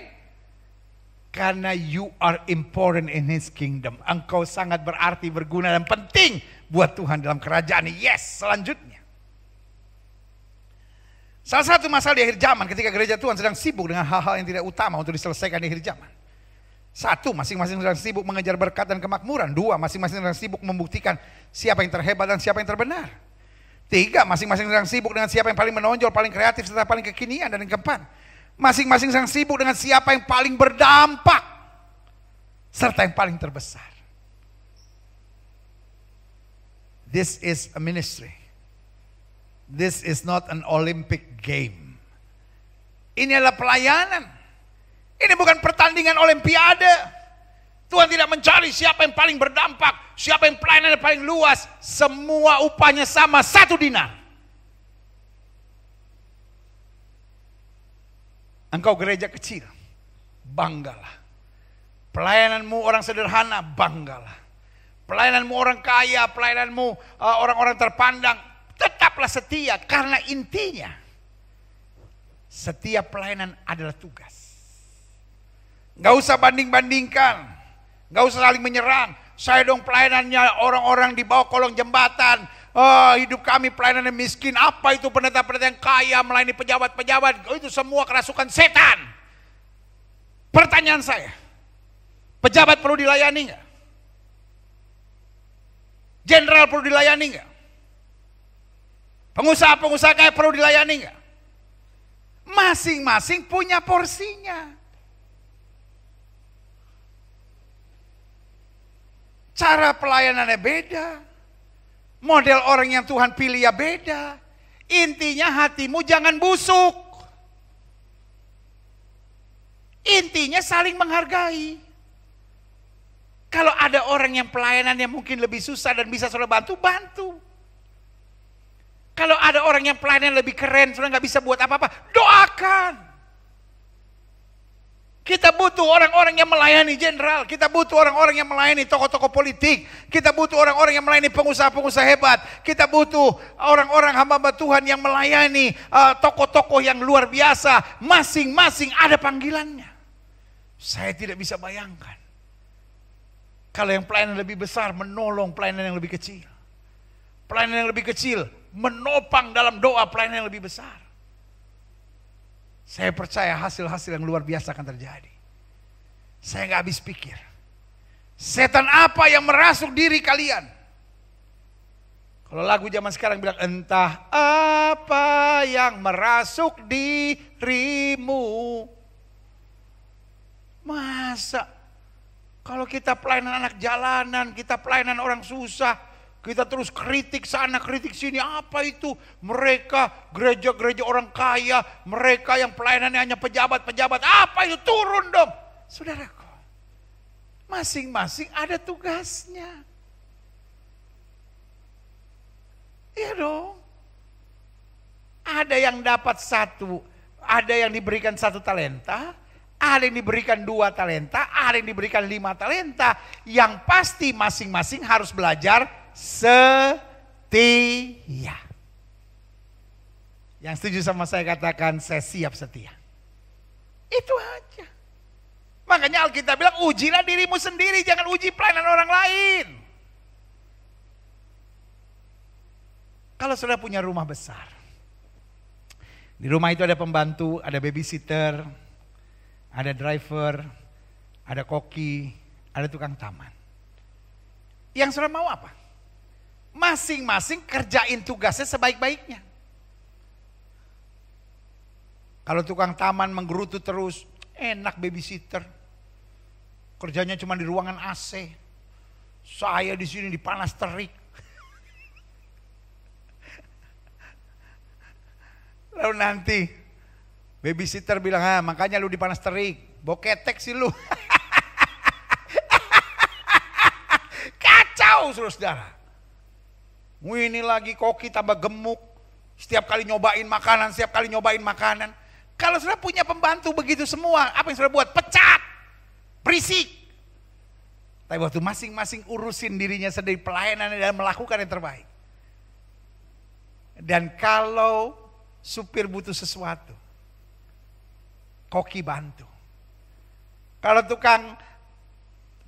Karena you are important in His kingdom. Engkau sangat berarti, berguna dan penting buat Tuhan dalam kerajaan. Yes, selanjutnya. Salah satu masalah di akhir zaman ketika gereja Tuhan sedang sibuk dengan hal-hal yang tidak utama untuk diselesaikan di akhir zaman. Satu, masing-masing sedang sibuk mengejar berkat dan kemakmuran. Dua, masing-masing sedang sibuk membuktikan siapa yang terhebat dan siapa yang terbenar. Tiga, masing-masing sedang sibuk dengan siapa yang paling menonjol, paling kreatif, serta paling kekinian. Dan yang keempat, masing-masing sedang sibuk dengan siapa yang paling berdampak, serta yang paling terbesar. This is a ministry. This is not an Olympic game. Ini adalah pelayanan. Ini bukan pertandingan olimpiade. Tuhan tidak mencari siapa yang paling berdampak, siapa yang pelayanan paling luas. Semua upahnya sama, 1 dinar. Engkau gereja kecil, banggalah. Pelayananmu orang sederhana, banggalah. Pelayananmu orang kaya, pelayananmu orang-orang terpandang, tetaplah setia. Karena intinya, setiap pelayanan adalah tugas. Gak usah banding-bandingkan, gak usah saling menyerang. Saya dong pelayanannya orang-orang di bawah kolong jembatan, hidup kami pelayanan yang miskin. Apa itu pendeta-pendeta yang kaya melayani pejabat-pejabat? Itu semua kerasukan setan. Pertanyaan saya, pejabat perlu dilayani gak? Jenderal perlu dilayani gak? Pengusaha-pengusaha kaya perlu dilayani gak? Masing-masing punya porsinya. Cara pelayanannya beda. Model orang yang Tuhan pilih ya beda. Intinya hatimu jangan busuk. Intinya saling menghargai. Kalau ada orang yang pelayanannya mungkin lebih susah dan bisa saudara bantu, bantu. Kalau ada orang yang pelayanan lebih keren, saudara nggak bisa buat apa-apa, doakan. Kita butuh orang-orang yang melayani jenderal. Kita butuh orang-orang yang melayani tokoh-tokoh politik. Kita butuh orang-orang yang melayani pengusaha-pengusaha hebat. Kita butuh orang-orang hamba-hamba Tuhan yang melayani tokoh-tokoh yang luar biasa. Masing-masing ada panggilannya. Saya tidak bisa bayangkan kalau yang pelayanan lebih besar menolong pelayanan yang lebih kecil. Pelayanan yang lebih kecil menopang dalam doa pelayanan yang lebih besar. Saya percaya hasil-hasil yang luar biasa akan terjadi. Saya gak habis pikir. Setan apa yang merasuk diri kalian? Kalau lagu zaman sekarang bilang, entah apa yang merasuk dirimu. Masa? Kalau kita pelayanan anak jalanan, kita pelayanan orang susah, kita terus kritik sana, kritik sini. Apa itu? Mereka gereja-gereja orang kaya, mereka yang pelayanannya hanya pejabat-pejabat. Apa itu? Turun dong. Saudaraku, masing-masing ada tugasnya. Iya dong. Ada yang dapat 1, ada yang diberikan 1 talenta, ada yang diberikan 2 talenta, ada yang diberikan 5 talenta. Yang pasti masing-masing harus belajar setia. Yang setuju sama saya katakan, saya siap setia. Itu aja. Makanya Alkitab bilang, ujilah dirimu sendiri, jangan uji pelayanan orang lain. Kalau sudah punya rumah besar, di rumah itu ada pembantu, ada babysitter, ada driver, ada koki, ada tukang taman. Yang saudara mau apa? masing-masing kerjain tugasnya sebaik-baiknya. Kalau tukang taman menggerutu terus, enak babysitter. Kerjanya cuma di ruangan AC. Saya di sini dipanas terik. Lalu nanti babysitter bilang, makanya lu dipanas terik. Boketek sih lu. Kacau saudara. Ini lagi koki tambah gemuk. Setiap kali nyobain makanan, Kalau saudara punya pembantu begitu semua, apa yang saudara buat? Pecat, berisik. Tapi waktu masing-masing urusin dirinya sendiri, pelayanannya dan melakukan yang terbaik. Dan kalau supir butuh sesuatu, koki bantu. Kalau tukang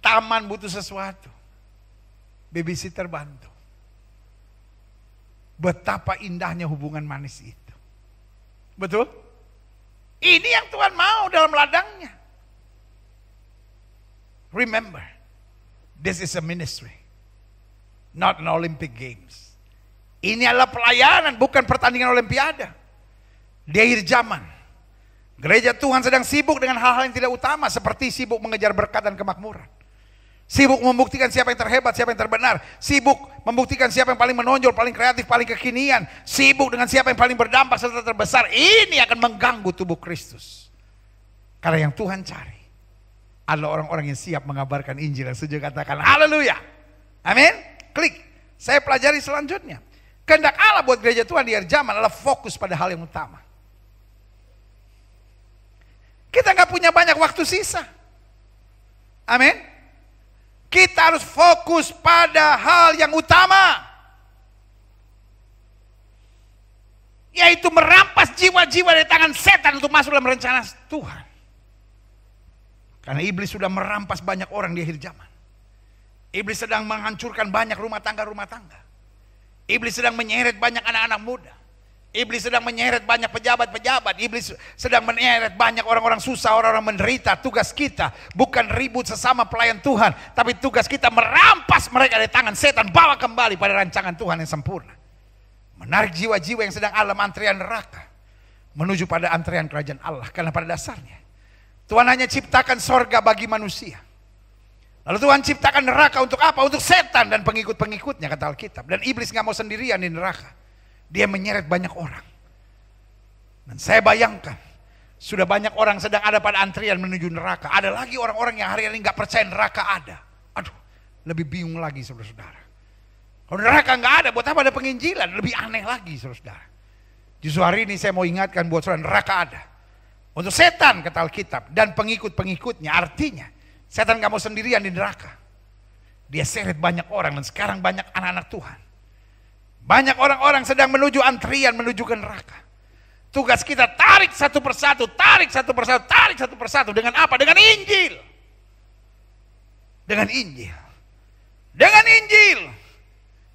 taman butuh sesuatu, babysitter bantu. Betapa indahnya hubungan manis itu. Betul? Ini yang Tuhan mau dalam ladangnya. Remember, this is a ministry, not an Olympic Games. Ini adalah pelayanan, bukan pertandingan olimpiade. Di akhir zaman, gereja Tuhan sedang sibuk dengan hal-hal yang tidak utama, seperti sibuk mengejar berkat dan kemakmuran. Sibuk membuktikan siapa yang terhebat, siapa yang terbenar. Sibuk membuktikan siapa yang paling menonjol, paling kreatif, paling kekinian. Sibuk dengan siapa yang paling berdampak serta terbesar. Ini akan mengganggu tubuh Kristus. Karena yang Tuhan cari adalah orang-orang yang siap mengabarkan Injil. Yang setuju katakan haleluya. Amin. Klik. Saya pelajari selanjutnya. Kehendak Allah buat gereja Tuhan di akhir zaman adalah fokus pada hal yang utama. Kita gak punya banyak waktu sisa. Amin. Kita harus fokus pada hal yang utama, yaitu merampas jiwa-jiwa dari tangan setan untuk masuk dalam rencana Tuhan. Karena iblis sudah merampas banyak orang di akhir zaman. Iblis sedang menghancurkan banyak rumah tangga. Iblis sedang menyeret banyak anak-anak muda. Iblis sedang menyeret banyak pejabat-pejabat. Iblis sedang menyeret banyak orang-orang susah, orang-orang menderita. Tugas kita bukan ribut sesama pelayan Tuhan, tapi tugas kita merampas mereka dari tangan setan, bawa kembali pada rancangan Tuhan yang sempurna. Menarik jiwa-jiwa yang sedang alam antrian neraka menuju pada antrian kerajaan Allah. Karena pada dasarnya Tuhan hanya ciptakan sorga bagi manusia. Lalu Tuhan ciptakan neraka untuk apa? Untuk setan dan pengikut-pengikutnya, kata Alkitab. Dan iblis gak mau sendirian di neraka. Dia menyeret banyak orang. Dan saya bayangkan, sudah banyak orang sedang ada pada antrian menuju neraka. Ada lagi orang-orang yang hari ini gak percaya neraka ada. Aduh, lebih bingung lagi saudara-saudara. Kalau neraka gak ada, buat apa ada penginjilan? Lebih aneh lagi saudara-saudara. Justru hari ini saya mau ingatkan buat saudara, neraka ada. Untuk setan, kata Alkitab, dan pengikut-pengikutnya. Artinya, setan gak mau sendirian di neraka. Dia seret banyak orang, dan sekarang banyak anak-anak Tuhan. Banyak orang-orang sedang menuju antrian, menuju ke neraka. Tugas kita tarik satu persatu. Dengan apa? Dengan Injil. Dengan Injil.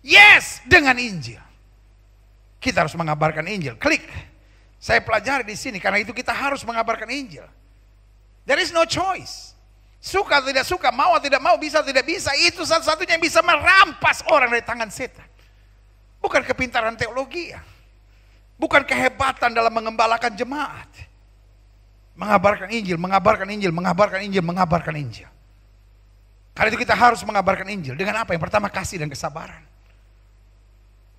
Yes, dengan Injil. Kita harus mengabarkan Injil. Klik. Saya pelajari di sini, karena itu kita harus mengabarkan Injil. There is no choice. Suka tidak suka, mau tidak mau, bisa tidak bisa. Itu satu-satunya yang bisa merampas orang dari tangan setan. Bukan kepintaran teologi ya. Bukan kehebatan dalam mengembalakan jemaat. Mengabarkan Injil. Karena itu kita harus mengabarkan Injil. Dengan apa? Yang pertama, kasih dan kesabaran.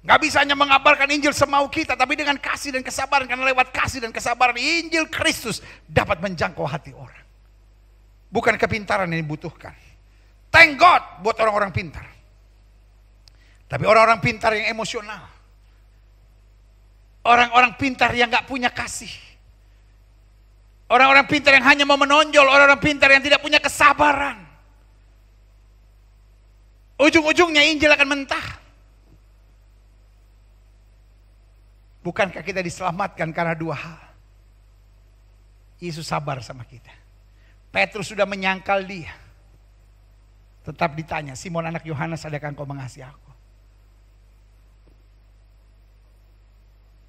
Gak bisa hanya mengabarkan Injil semau kita, tapi dengan kasih dan kesabaran. Karena lewat kasih dan kesabaran, Injil Kristus dapat menjangkau hati orang. Bukan kepintaran yang dibutuhkan. Thank God buat orang-orang pintar. Tapi orang-orang pintar yang emosional, orang-orang pintar yang gak punya kasih, orang-orang pintar yang hanya mau menonjol, orang-orang pintar yang tidak punya kesabaran, ujung-ujungnya Injil akan mentah. Bukankah kita diselamatkan karena dua hal? Yesus sabar sama kita. Petrus sudah menyangkal dia. Tetap ditanya, Simon anak Yohanes, adakah engkau mengasihi aku?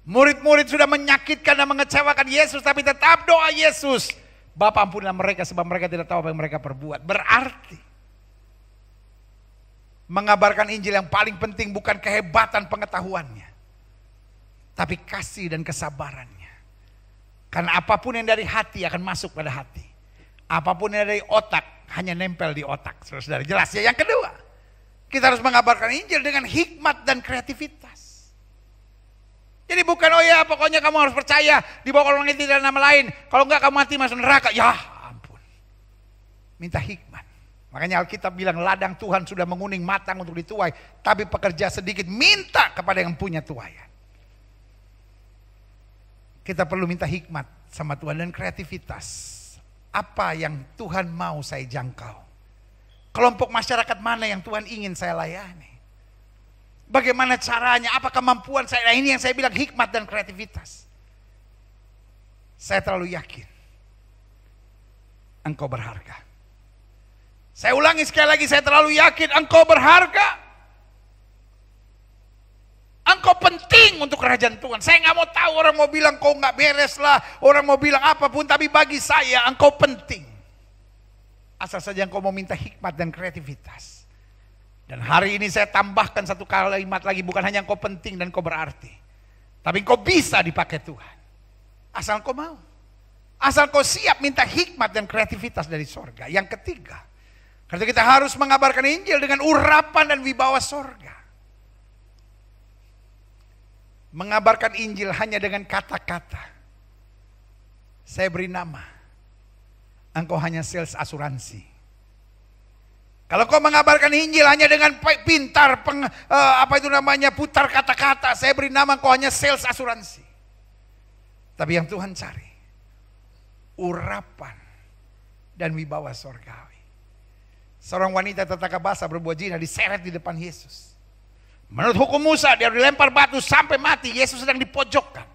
Murid-murid sudah menyakitkan dan mengecewakan Yesus, tapi tetap doa Yesus, Bapa ampunilah mereka sebab mereka tidak tahu apa yang mereka perbuat. Berarti Mengabarkan Injil yang paling penting bukan kehebatan pengetahuannya, tapi kasih dan kesabarannya. Karena apapun yang dari hati akan masuk pada hati. Apapun yang dari otak hanya nempel di otak. Saudara, jelas ya. Yang kedua, kita harus mengabarkan Injil dengan hikmat dan kreativitas. Jadi bukan, oh ya pokoknya kamu harus percaya di bawah kolong itu tidak ada nama lain. Kalau enggak kamu mati masuk neraka. Ya ampun. Minta hikmat. Makanya Alkitab bilang ladang Tuhan sudah menguning matang untuk dituai. Tapi pekerja sedikit, minta kepada yang punya tuaian. Kita perlu minta hikmat sama Tuhan dan kreativitas. Apa yang Tuhan mau saya jangkau? Kelompok masyarakat mana yang Tuhan ingin saya layani? Bagaimana caranya? Apa kemampuan saya? Nah, ini yang saya bilang hikmat dan kreativitas. Saya terlalu yakin engkau berharga. Saya ulangi sekali lagi, saya terlalu yakin engkau berharga. Engkau penting untuk kerajaan Tuhan. Saya nggak mau tahu orang mau bilang kau nggak beres lah, orang mau bilang apapun, tapi bagi saya engkau penting. Asal saja engkau mau minta hikmat dan kreativitas. Dan hari ini saya tambahkan satu kalimat lagi, bukan hanya engkau penting dan engkau berarti, tapi engkau bisa dipakai Tuhan. Asal engkau mau. Asal engkau siap minta hikmat dan kreativitas dari sorga. Yang ketiga, karena kita harus mengabarkan Injil dengan urapan dan wibawa sorga. Mengabarkan Injil hanya dengan kata-kata. Saya beri nama, engkau hanya sales asuransi. Kalau kau mengabarkan Injil hanya dengan pintar putar kata-kata, saya beri nama engkau hanya sales asuransi. Tapi yang Tuhan cari urapan dan wibawa sorgawi. Seorang wanita tetangga basah berbuat zina diseret di depan Yesus. Menurut hukum Musa dia dilempar batu sampai mati. Yesus sedang dipojokkan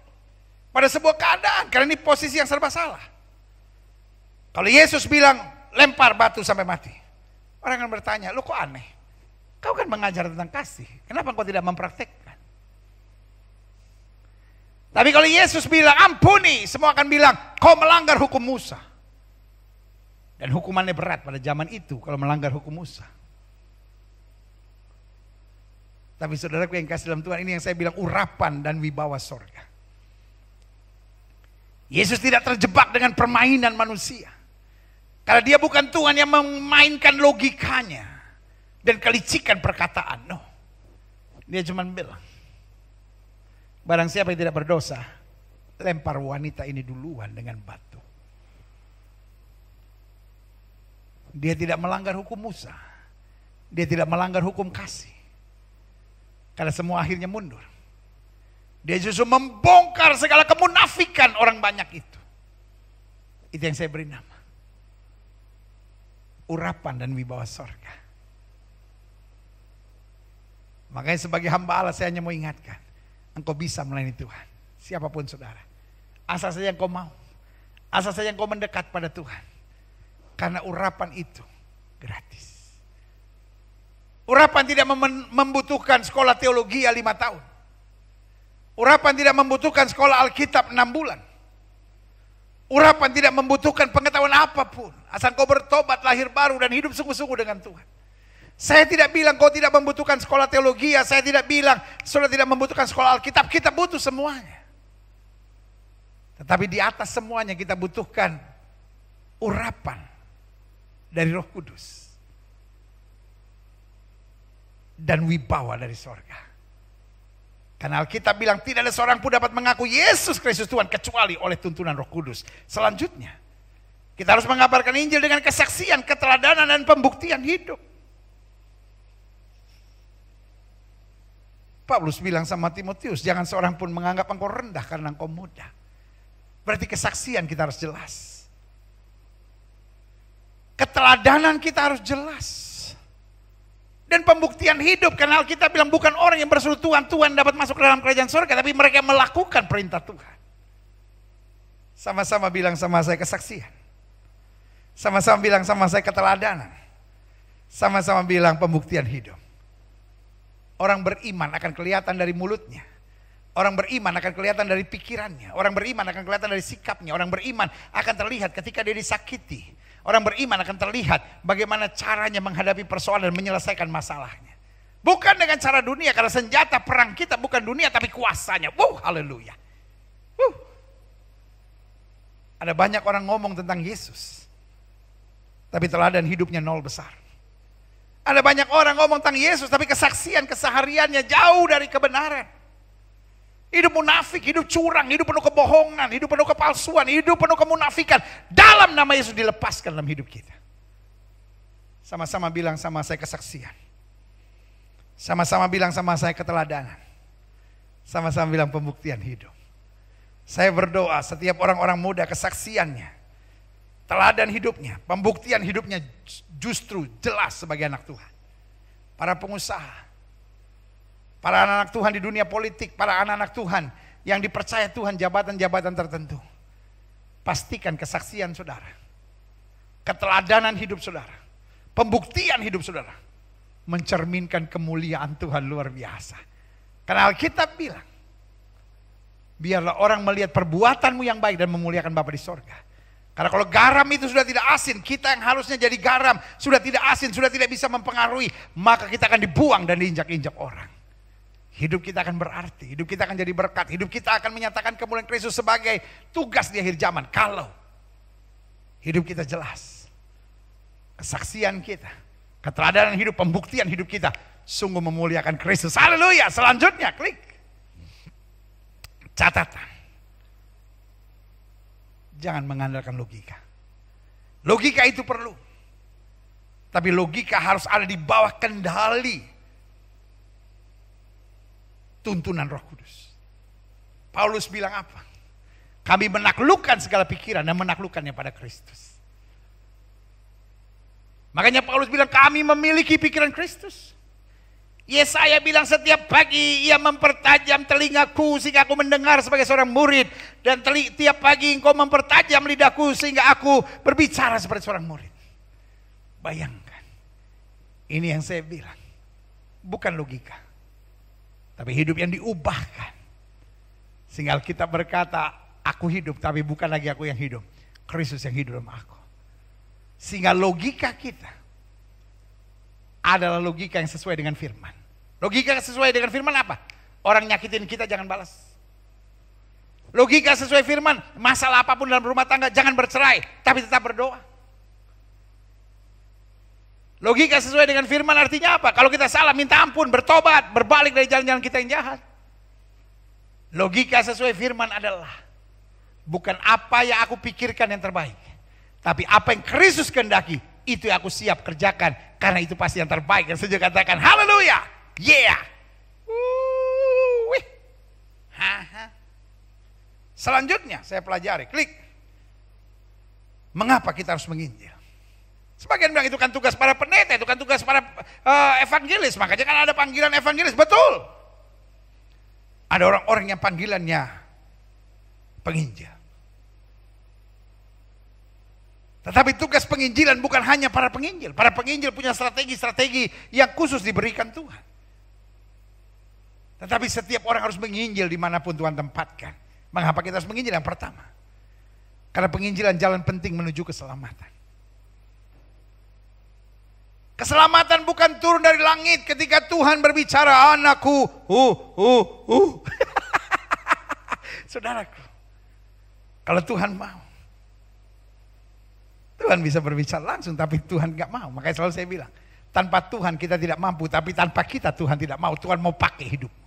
pada sebuah keadaan, karena ini posisi yang serba salah. Kalau Yesus bilang lempar batu sampai mati, orang akan bertanya, lu kok aneh? Kau kan mengajar tentang kasih, kenapa kau tidak mempraktekkan? Tapi kalau Yesus bilang ampuni, semua akan bilang kau melanggar hukum Musa. Dan hukumannya berat pada zaman itu kalau melanggar hukum Musa. Tapi saudaraku yang kasih dalam Tuhan, ini yang saya bilang urapan dan wibawa sorga. Yesus tidak terjebak dengan permainan manusia. Karena dia bukan Tuhan yang memainkan logikanya dan kelicikan perkataan. No. Dia cuma bilang, barang siapa yang tidak berdosa, lempar wanita ini duluan dengan batu. Dia tidak melanggar hukum Musa. Dia tidak melanggar hukum kasih. Karena semua akhirnya mundur. Dia justru membongkar segala kemunafikan orang banyak itu. Itu yang saya beri nama urapan dan wibawa sorga. Makanya sebagai hamba Allah saya hanya mau ingatkan, engkau bisa melayani Tuhan, siapapun saudara. Asal saja engkau mau, asal saja engkau mendekat pada Tuhan. Karena urapan itu gratis. Urapan tidak membutuhkan sekolah teologi 5 tahun. Urapan tidak membutuhkan sekolah Alkitab 6 bulan. Urapan tidak membutuhkan pengetahuan apapun. Asal kau bertobat, lahir baru dan hidup sungguh-sungguh dengan Tuhan. Saya tidak bilang kau tidak membutuhkan sekolah teologi. Saya tidak bilang saudara tidak membutuhkan sekolah Alkitab. Kita butuh semuanya. Tetapi di atas semuanya kita butuhkan urapan dari Roh Kudus. Dan wibawa dari sorga. Karena Alkitab bilang tidak ada seorang pun dapat mengaku Yesus Kristus Tuhan kecuali oleh tuntunan Roh Kudus. Selanjutnya, kita harus mengabarkan Injil dengan kesaksian, keteladanan dan pembuktian hidup. Paulus bilang sama Timotius, jangan seorang pun menganggap engkau rendah karena engkau muda. Berarti kesaksian kita harus jelas. Keteladanan kita harus jelas. Dan pembuktian hidup, karena Alkitab bilang bukan orang yang berseru Tuhan dapat masuk ke dalam kerajaan surga, tapi mereka yang melakukan perintah Tuhan. Sama-sama bilang sama saya kesaksian. Sama-sama bilang sama saya keteladanan. Sama-sama bilang pembuktian hidup. Orang beriman akan kelihatan dari mulutnya. Orang beriman akan kelihatan dari pikirannya. Orang beriman akan kelihatan dari sikapnya. Orang beriman akan terlihat ketika dia disakiti. Orang beriman akan terlihat bagaimana caranya menghadapi persoalan dan menyelesaikan masalahnya. Bukan dengan cara dunia, karena senjata perang kita bukan dunia tapi kuasanya. Haleluya. Ada banyak orang ngomong tentang Yesus, tapi teladan hidupnya nol besar. Ada banyak orang ngomong tentang Yesus, tapi kesaksian kesehariannya jauh dari kebenaran. Hidup munafik, hidup curang, hidup penuh kebohongan, hidup penuh kepalsuan, hidup penuh kemunafikan. Dalam nama Yesus dilepaskan dalam hidup kita. Sama-sama bilang sama saya kesaksian. Sama-sama bilang sama saya keteladanan. Sama-sama bilang pembuktian hidup. Saya berdoa setiap orang-orang muda kesaksiannya, teladan hidupnya, pembuktian hidupnya justru jelas sebagai anak Tuhan. Para pengusaha, para anak-anak Tuhan di dunia politik, para anak-anak Tuhan yang dipercaya Tuhan jabatan-jabatan tertentu. Pastikan kesaksian saudara, keteladanan hidup saudara, pembuktian hidup saudara mencerminkan kemuliaan Tuhan luar biasa. Karena Alkitab bilang, biarlah orang melihat perbuatanmu yang baik dan memuliakan Bapa di sorga. Karena kalau garam itu sudah tidak asin, kita yang harusnya jadi garam sudah tidak asin, sudah tidak bisa mempengaruhi, maka kita akan dibuang dan diinjak-injak orang. Hidup kita akan berarti, hidup kita akan jadi berkat, hidup kita akan menyatakan kemuliaan Kristus sebagai tugas di akhir zaman. Kalau hidup kita jelas, kesaksian kita, keteladanan hidup, pembuktian hidup kita sungguh memuliakan Kristus. Haleluya. Selanjutnya klik. Catatan. Jangan mengandalkan logika. Logika itu perlu. Tapi logika harus ada di bawah kendali tuntunan Roh Kudus. Paulus bilang apa? Kami menaklukkan segala pikiran dan menaklukkannya pada Kristus. Makanya Paulus bilang kami memiliki pikiran Kristus. Yesaya bilang setiap pagi ia mempertajam telingaku sehingga aku mendengar sebagai seorang murid. Dan tiap pagi engkau mempertajam lidahku sehingga aku berbicara seperti seorang murid. Bayangkan, ini yang saya bilang, bukan logika, tapi hidup yang diubahkan. Sehingga kita berkata, aku hidup tapi bukan lagi aku yang hidup, Kristus yang hidup dalam aku. Sehingga logika kita adalah logika yang sesuai dengan firman. Logika sesuai dengan firman apa? Orang nyakitin kita jangan balas. Logika sesuai firman, masalah apapun dalam rumah tangga jangan bercerai, tapi tetap berdoa. Logika sesuai dengan firman artinya apa? Kalau kita salah minta ampun, bertobat, berbalik dari jalan-jalan kita yang jahat. Logika sesuai firman adalah bukan apa yang aku pikirkan yang terbaik, tapi apa yang Kristus kehendaki, itu yang aku siap kerjakan, karena itu pasti yang terbaik. Dan saya katakan haleluya. Yeah. Selanjutnya saya pelajari, klik. Mengapa kita harus menginjil? Sebagian bilang itu kan tugas para pendeta, itu kan tugas para evangelis. Makanya kan ada panggilan evangelis, betul. Ada orang-orang yang panggilannya penginjil. Tetapi tugas penginjilan bukan hanya para penginjil. Para penginjil punya strategi-strategi yang khusus diberikan Tuhan. Tetapi setiap orang harus menginjil dimanapun Tuhan tempatkan. Mengapa kita harus menginjil? Yang pertama, karena penginjilan jalan penting menuju keselamatan. Keselamatan bukan turun dari langit ketika Tuhan berbicara, anakku, Saudaraku, kalau Tuhan mau, Tuhan bisa berbicara langsung, tapi Tuhan gak mau. Makanya selalu saya bilang, tanpa Tuhan kita tidak mampu, tapi tanpa kita Tuhan tidak mau. Tuhan mau pakai hidupmu.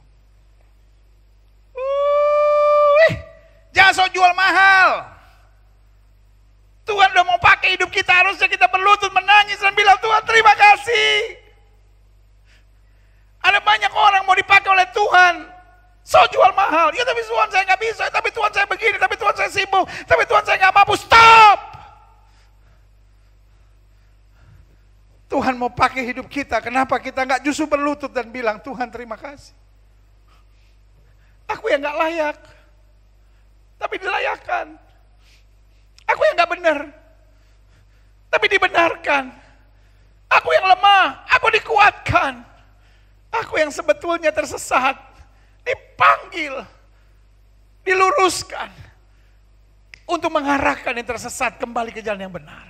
Jangan sok jual mahal. Tuhan udah mau pakai hidup kita, harusnya kita berlutut menangis dan bilang, Tuhan terima kasih. Ada banyak orang mau dipakai oleh Tuhan, sok jual mahal. Ya tapi Tuhan saya gak bisa, tapi Tuhan saya begini, tapi Tuhan saya sibuk, tapi Tuhan saya gak mampu. Stop. Tuhan mau pakai hidup kita, kenapa kita gak justru berlutut dan bilang, Tuhan terima kasih. Aku yang gak layak, tapi dilayakkan. Aku yang gak benar, tapi dibenarkan. Aku yang lemah, aku dikuatkan. Aku yang sebetulnya tersesat, dipanggil, diluruskan, untuk mengarahkan yang tersesat kembali ke jalan yang benar.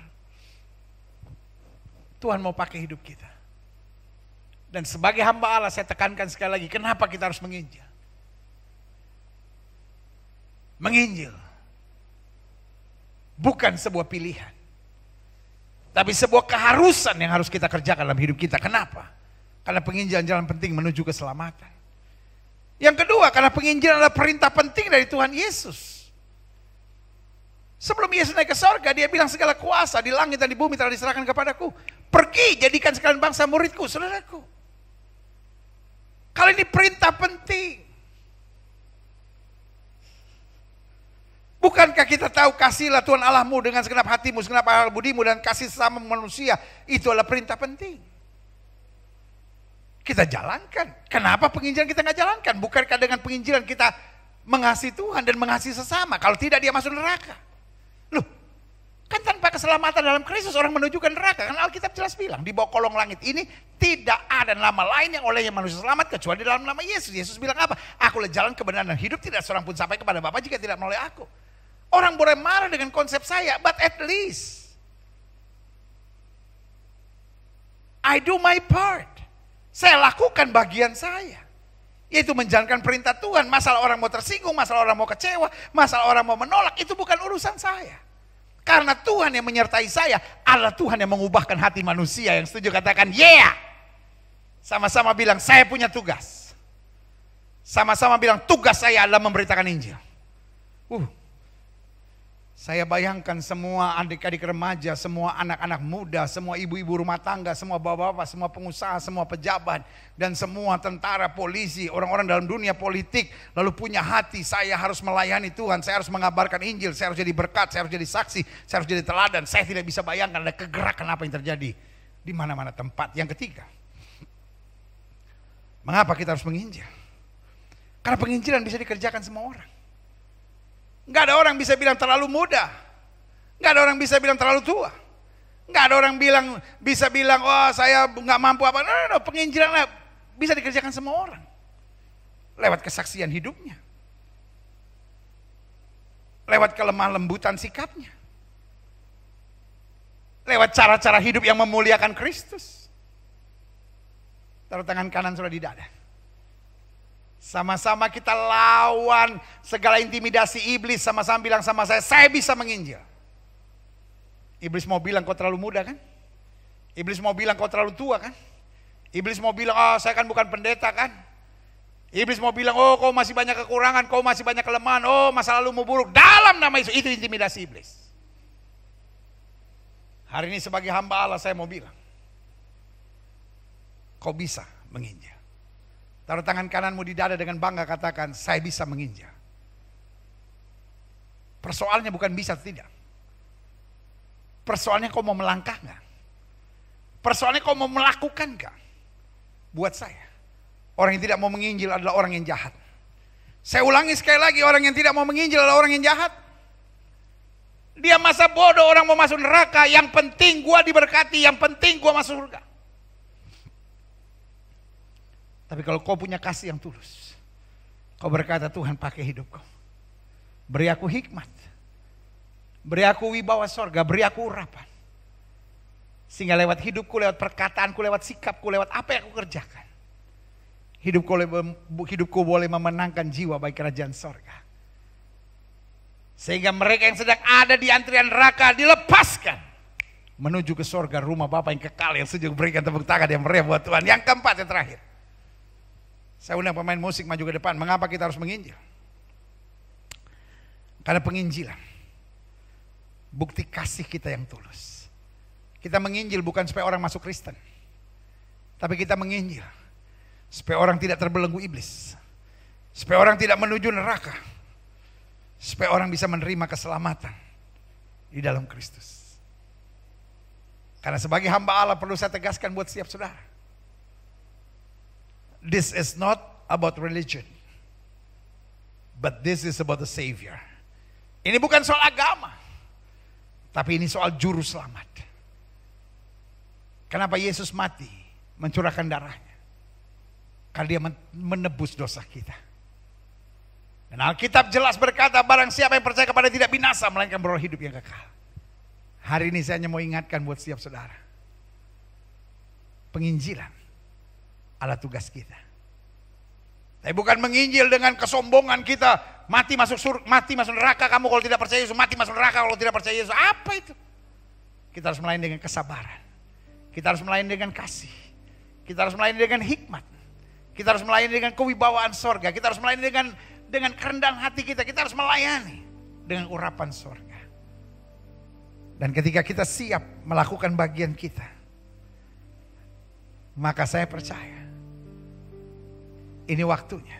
Tuhan mau pakai hidup kita. Dan sebagai hamba Allah saya tekankan sekali lagi, kenapa kita harus menginjil? Menginjil bukan sebuah pilihan, tapi sebuah keharusan yang harus kita kerjakan dalam hidup kita. Kenapa? Karena penginjilan jalan penting menuju keselamatan. Yang kedua, karena penginjilan adalah perintah penting dari Tuhan Yesus. Sebelum Yesus naik ke sorga, dia bilang segala kuasa di langit dan di bumi telah diserahkan kepadaku. Pergi, jadikan sekalian bangsa muridku, saudaraku. Kalau ini perintah penting. Bukankah kita tahu kasihlah Tuhan Allahmu dengan segenap hatimu, segenap akal budimu, dan kasih sesama manusia. Itu adalah perintah penting. Kita jalankan. Kenapa penginjilan kita nggak jalankan? Bukankah dengan penginjilan kita mengasihi Tuhan dan mengasihi sesama? Kalau tidak dia masuk neraka. Loh, kan tanpa keselamatan dalam Kristus orang menuju ke neraka. Karena Alkitab jelas bilang, di bawah kolong langit ini tidak ada nama lain yang olehnya manusia selamat kecuali dalam nama Yesus. Yesus bilang apa? Akulah jalan kebenaran dan hidup, tidak seorang pun sampai kepada Bapa jika tidak melalui aku. Orang boleh marah dengan konsep saya, but at least I do my part. Saya lakukan bagian saya, yaitu menjalankan perintah Tuhan. Masalah orang mau tersinggung, masalah orang mau kecewa, masalah orang mau menolak, itu bukan urusan saya. Karena Tuhan yang menyertai saya, Allah Tuhan yang mengubahkan hati manusia. Yang setuju katakan, yeah. Sama-sama bilang, saya punya tugas. Sama-sama bilang, tugas saya adalah memberitakan Injil. Saya bayangkan semua adik-adik remaja, semua anak-anak muda, semua ibu-ibu rumah tangga, semua bapak-bapak, semua pengusaha, semua pejabat, dan semua tentara, polisi, orang-orang dalam dunia politik, lalu punya hati, saya harus melayani Tuhan, saya harus mengabarkan Injil, saya harus jadi berkat, saya harus jadi saksi, saya harus jadi teladan. Saya tidak bisa bayangkan ada kegerakan apa yang terjadi di mana-mana tempat. Yang ketiga, mengapa kita harus menginjil? Karena penginjilan bisa dikerjakan semua orang. Nggak ada orang bisa bilang terlalu muda. Nggak ada orang bisa bilang terlalu tua. Nggak ada orang bisa bilang, oh saya nggak mampu apa. No. Penginjilan bisa dikerjakan semua orang. Lewat kesaksian hidupnya. Lewat kelemah lembutan sikapnya. Lewat cara-cara hidup yang memuliakan Kristus. Taruh tangan kanan sudah di dada. Sama-sama kita lawan segala intimidasi iblis. Sama-sama bilang sama saya bisa menginjil. Iblis mau bilang kau terlalu muda kan? Iblis mau bilang kau terlalu tua kan? Iblis mau bilang, oh saya kan bukan pendeta kan? Iblis mau bilang, oh kau masih banyak kekurangan, kau masih banyak kelemahan, oh masa lalumu buruk. Dalam nama Yesus, itu intimidasi iblis. Hari ini sebagai hamba Allah saya mau bilang, kau bisa menginjil. Taruh tangan kananmu di dada dengan bangga katakan, saya bisa menginjil. Persoalannya bukan bisa atau tidak. Persoalannya kau mau melangkah gak? Persoalannya kau mau melakukan gak? Buat saya, orang yang tidak mau menginjil adalah orang yang jahat. Saya ulangi sekali lagi, orang yang tidak mau menginjil adalah orang yang jahat. Dia masa bodoh orang mau masuk neraka, yang penting gua diberkati, yang penting gua masuk surga. Tapi kalau kau punya kasih yang tulus, kau berkata, Tuhan pakai hidupku, beri aku hikmat, beri aku wibawa sorga, beri aku urapan. Sehingga lewat hidupku, lewat perkataanku, lewat sikapku, lewat apa yang aku kerjakan, hidupku boleh memenangkan jiwa bagi kerajaan sorga. Sehingga mereka yang sedang ada di antrian neraka dilepaskan menuju ke sorga, rumah Bapa yang kekal, yang sejuk. Berikan tepuk tangan yang meriah buat Tuhan. Yang keempat, yang terakhir, saya undang pemain musik maju ke depan. Mengapa kita harus menginjil? Karena penginjilan bukti kasih kita yang tulus. Kita menginjil bukan supaya orang masuk Kristen, tapi kita menginjil supaya orang tidak terbelenggu iblis, supaya orang tidak menuju neraka, supaya orang bisa menerima keselamatan di dalam Kristus. Karena sebagai hamba Allah perlu saya tegaskan buat setiap saudara, this is not about religion, but this is about the Savior. Ini bukan soal agama, tapi ini soal juru selamat. Kenapa Yesus mati, mencurahkan darahnya? Karena dia menebus dosa kita. Dan Alkitab jelas berkata, barang siapa yang percaya kepada tidak binasa, melainkan beroleh hidup yang kekal. Hari ini saya hanya mau ingatkan buat setiap saudara, penginjilan adalah tugas kita. Tapi bukan menginjil dengan kesombongan kita, mati masuk neraka kamu kalau tidak percaya Yesus, mati masuk neraka kalau tidak percaya Yesus. Apa itu? Kita harus melayani dengan kesabaran. Kita harus melayani dengan kasih. Kita harus melayani dengan hikmat. Kita harus melayani dengan kewibawaan sorga. Kita harus melayani dengan kerendahan hati kita. Kita harus melayani dengan urapan sorga. Dan ketika kita siap melakukan bagian kita, maka saya percaya ini waktunya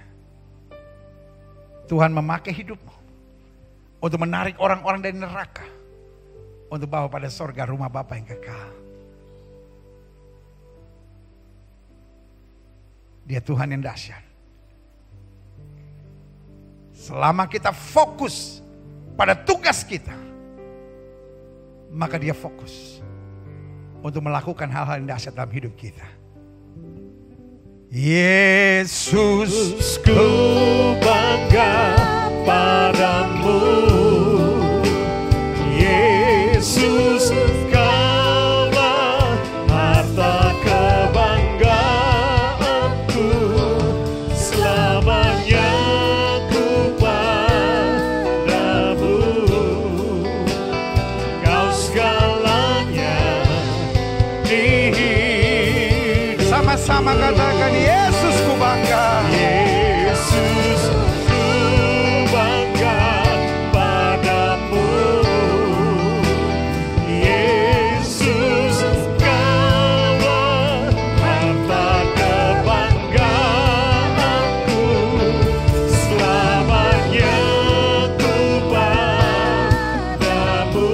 Tuhan memakai hidupmu untuk menarik orang-orang dari neraka, untuk bawa pada sorga rumah Bapa yang kekal. Dia Tuhan yang dahsyat. Selama kita fokus pada tugas kita, maka dia fokus untuk melakukan hal-hal yang dahsyat dalam hidup kita. Yesus, ku bangga padamu. Yesus, kaulah harta kebanggaanku. Selamanya ku padamu. Kau segalanya di hidup. sama-sama katakan Yesus ku bangga. Yesus, ku bangga padamu. Yesus, kaulah harta kebanggaanku. Selamanya ku padamu.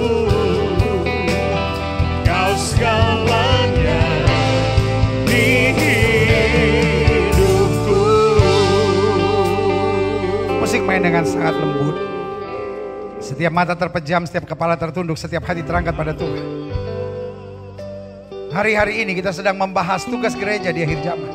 Kau segalanya di hidupku. Musik main dengan sangat lembut. Setiap mata terpejam, setiap kepala tertunduk, setiap hati terangkat pada Tuhan. Hari-hari ini kita sedang membahas tugas gereja di akhir zaman.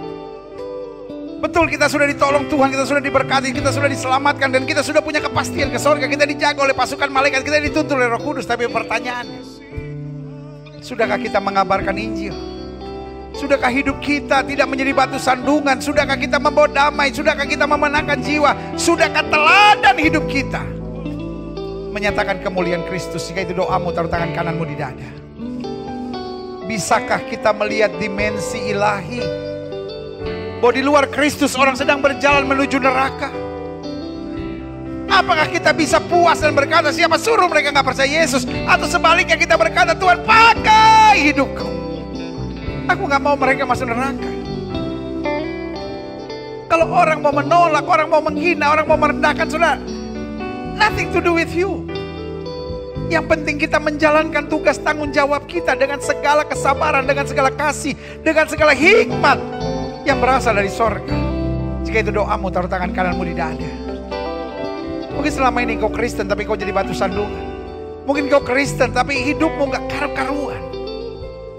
Betul, kita sudah ditolong Tuhan, kita sudah diberkati, kita sudah diselamatkan, dan kita sudah punya kepastian ke sorga. Kita dijaga oleh pasukan malaikat, kita dituntun oleh Roh Kudus. Tapi pertanyaannya, sudahkah kita mengabarkan Injil? Sudahkah hidup kita tidak menjadi batu sandungan? Sudahkah kita membawa damai? Sudahkah kita memenangkan jiwa? Sudahkah teladan hidup kita menyatakan kemuliaan Kristus? Jika itu doamu, taruh tangan kananmu di dada. Bisakah kita melihat dimensi ilahi bahwa di luar Kristus orang sedang berjalan menuju neraka? Apakah kita bisa puas dan berkata, siapa suruh mereka gak percaya Yesus? Atau sebaliknya kita berkata, Tuhan pakai hidupku, aku gak mau mereka masuk neraka. Kalau orang mau menolak, orang mau menghina, orang mau merendahkan, saudara, nothing to do with you. Yang penting kita menjalankan tugas tanggung jawab kita dengan segala kesabaran, dengan segala kasih, dengan segala hikmat yang berasal dari sorga. Jika itu doamu, taruh tangan kananmu di dada. Mungkin selama ini kau Kristen tapi kau jadi batu sandungan. Mungkin kau Kristen tapi hidupmu gak karu-karuan.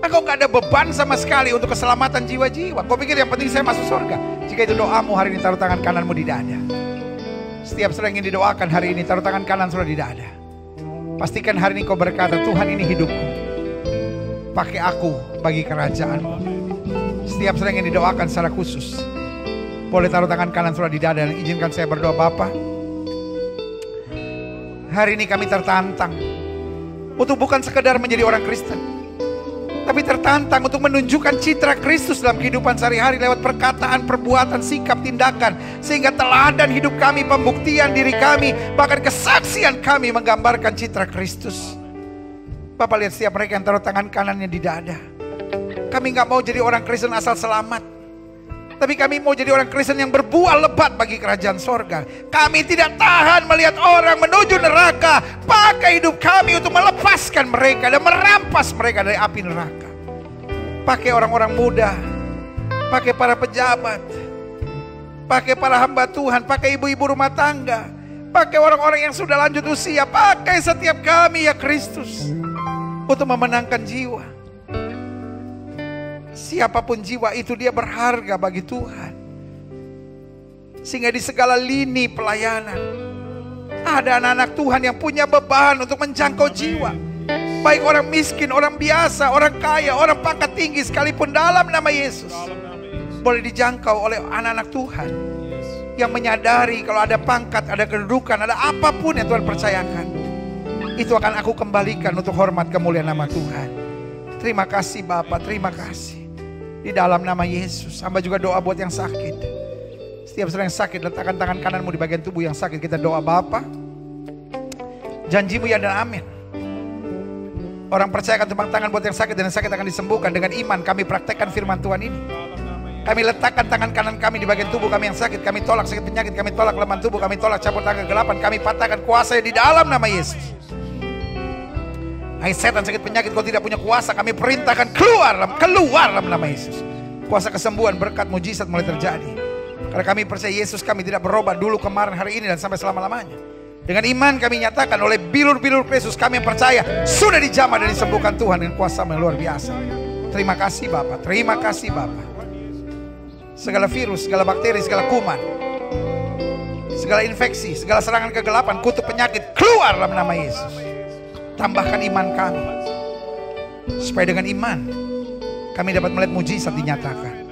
Kau gak ada beban sama sekali untuk keselamatan jiwa-jiwa. Kau pikir yang penting saya masuk surga. Jika itu doamu hari ini, taruh tangan kananmu di dada. Setiap saudara ingin didoakan hari ini, taruh tangan kanan saudara di dada. Pastikan hari ini kau berkata, Tuhan ini hidupku, pakai aku bagi kerajaan-Mu. Setiap saudara ingin didoakan secara khusus, boleh taruh tangan kanan saudara di dada dan izinkan saya berdoa. Bapa, hari ini kami tertantang untuk bukan sekedar menjadi orang Kristen, tapi tertantang untuk menunjukkan citra Kristus dalam kehidupan sehari-hari lewat perkataan, perbuatan, sikap, tindakan. Sehingga teladan hidup kami, pembuktian diri kami, bahkan kesaksian kami menggambarkan citra Kristus. Bapak lihat setiap mereka yang taruh tangan kanannya di dada. Kami gak mau jadi orang Kristen asal selamat, tapi kami mau jadi orang Kristen yang berbuah lebat bagi kerajaan sorga. Kami tidak tahan melihat orang menuju neraka. Pakai hidup kami untuk melepaskan mereka dan merampas mereka dari api neraka. Pakai orang-orang muda, pakai para pejabat, pakai para hamba Tuhan, pakai ibu-ibu rumah tangga, pakai orang-orang yang sudah lanjut usia. Pakai setiap kami ya Kristus untuk memenangkan jiwa. Siapapun jiwa itu, dia berharga bagi Tuhan. Sehingga di segala lini pelayanan ada anak-anak Tuhan yang punya beban untuk menjangkau jiwa. Baik orang miskin, orang biasa, orang kaya, orang pangkat tinggi, sekalipun dalam nama Yesus. boleh dijangkau oleh anak-anak Tuhan. Yang menyadari kalau ada pangkat, ada kedudukan, ada apapun yang Tuhan percayakan, itu akan aku kembalikan untuk hormat kemuliaan nama Tuhan. Terima kasih Bapa, terima kasih. Di dalam nama Yesus, hamba juga doa buat yang sakit. Setiap saudara yang sakit, letakkan tangan kananmu di bagian tubuh yang sakit. Kita doa Bapa, janjimu ya dan amin. Orang percayakan tumpang tangan buat yang sakit dan yang sakit akan disembuhkan. Dengan iman kami praktekkan firman Tuhan ini. Kami letakkan tangan kanan kami di bagian tubuh kami yang sakit. Kami tolak sakit penyakit, kami tolak kelemahan tubuh, kami tolak campur tangan kegelapan. Kami patahkan kuasa di dalam nama Yesus. Hai setan sakit penyakit, kau tidak punya kuasa. Kami perintahkan keluar dalam nama Yesus. Kuasa kesembuhan, berkat, mujizat mulai terjadi. Karena kami percaya Yesus kami tidak berubah dulu, kemarin, hari ini dan sampai selama-lamanya. Dengan iman kami nyatakan oleh bilur-bilur Yesus kami yang percaya sudah dijamah dan disembuhkan Tuhan dengan kuasa yang luar biasa. Terima kasih Bapa, terima kasih Bapa. Segala virus, segala bakteri, segala kuman, segala infeksi, segala serangan kegelapan, kutuk penyakit keluar dalam nama Yesus. Tambahkan iman kami, supaya dengan iman kami dapat melihat mujizat dinyatakan.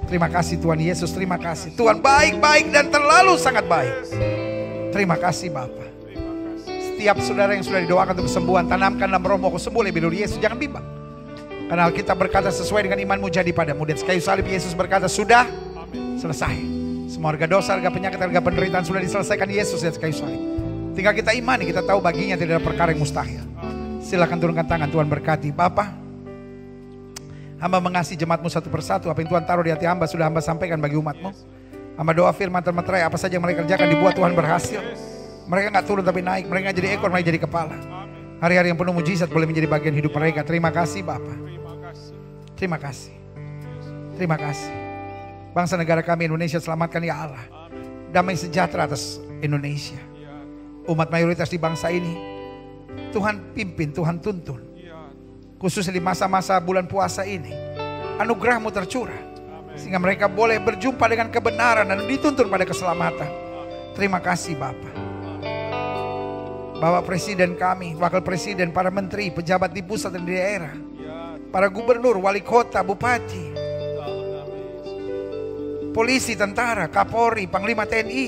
Terima kasih Tuhan Yesus, terima kasih. Tuhan baik-baik dan terlalu sangat baik. Terima kasih Bapa. Setiap saudara yang sudah didoakan untuk kesembuhan, tanamkan dalam rohmu, aku sembuh oleh bilur Yesus, jangan bimbang. Karena Alkitab berkata sesuai dengan imanmu jadi padamu. Dan kayu salib Yesus berkata sudah selesai. Semua harga dosa, harga penyakit, harga penderitaan sudah diselesaikan Yesus di kayu salib. Tinggal kita imani, kita tahu baginya tidak ada perkara yang mustahil. Silakan turunkan tangan, Tuhan berkati. Bapa, hamba mengasihi jemaatmu satu persatu. Apa yang Tuhan taruh di hati hamba sudah hamba sampaikan bagi umatmu. Hamba doa firman termeterai, apa saja yang mereka kerjakan dibuat Tuhan berhasil. Mereka gak turun tapi naik, mereka gak jadi ekor, mereka jadi kepala. Hari-hari yang penuh mujizat boleh menjadi bagian hidup mereka. Terima kasih Bapa. Terima kasih. Terima kasih. Bangsa negara kami Indonesia selamatkan ya Allah. Damai sejahtera atas Indonesia. Umat mayoritas di bangsa ini Tuhan pimpin, Tuhan tuntun. Khususnya di masa-masa bulan puasa ini, anugerah-Mu tercurah sehingga mereka boleh berjumpa dengan kebenaran dan dituntun pada keselamatan. Terima kasih Bapa. Bapak Presiden kami, Wakil Presiden, para menteri, pejabat di pusat dan di daerah, para gubernur, wali kota, bupati, polisi, tentara, Kapolri, Panglima TNI,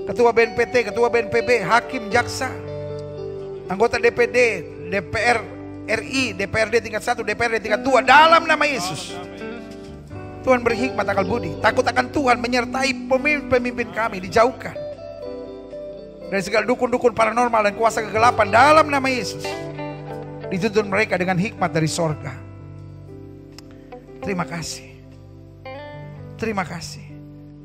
Ketua BNPT, Ketua BNPB, Hakim, Jaksa, anggota DPD, DPR RI, DPRD tingkat 1, DPRD tingkat 2, dalam nama Yesus. Tuhan beri hikmat akal budi, takut akan Tuhan menyertai pemimpin kami, dijauhkan dari segala dukun-dukun paranormal dan kuasa kegelapan dalam nama Yesus. Dituntun mereka dengan hikmat dari sorga. Terima kasih. Terima kasih.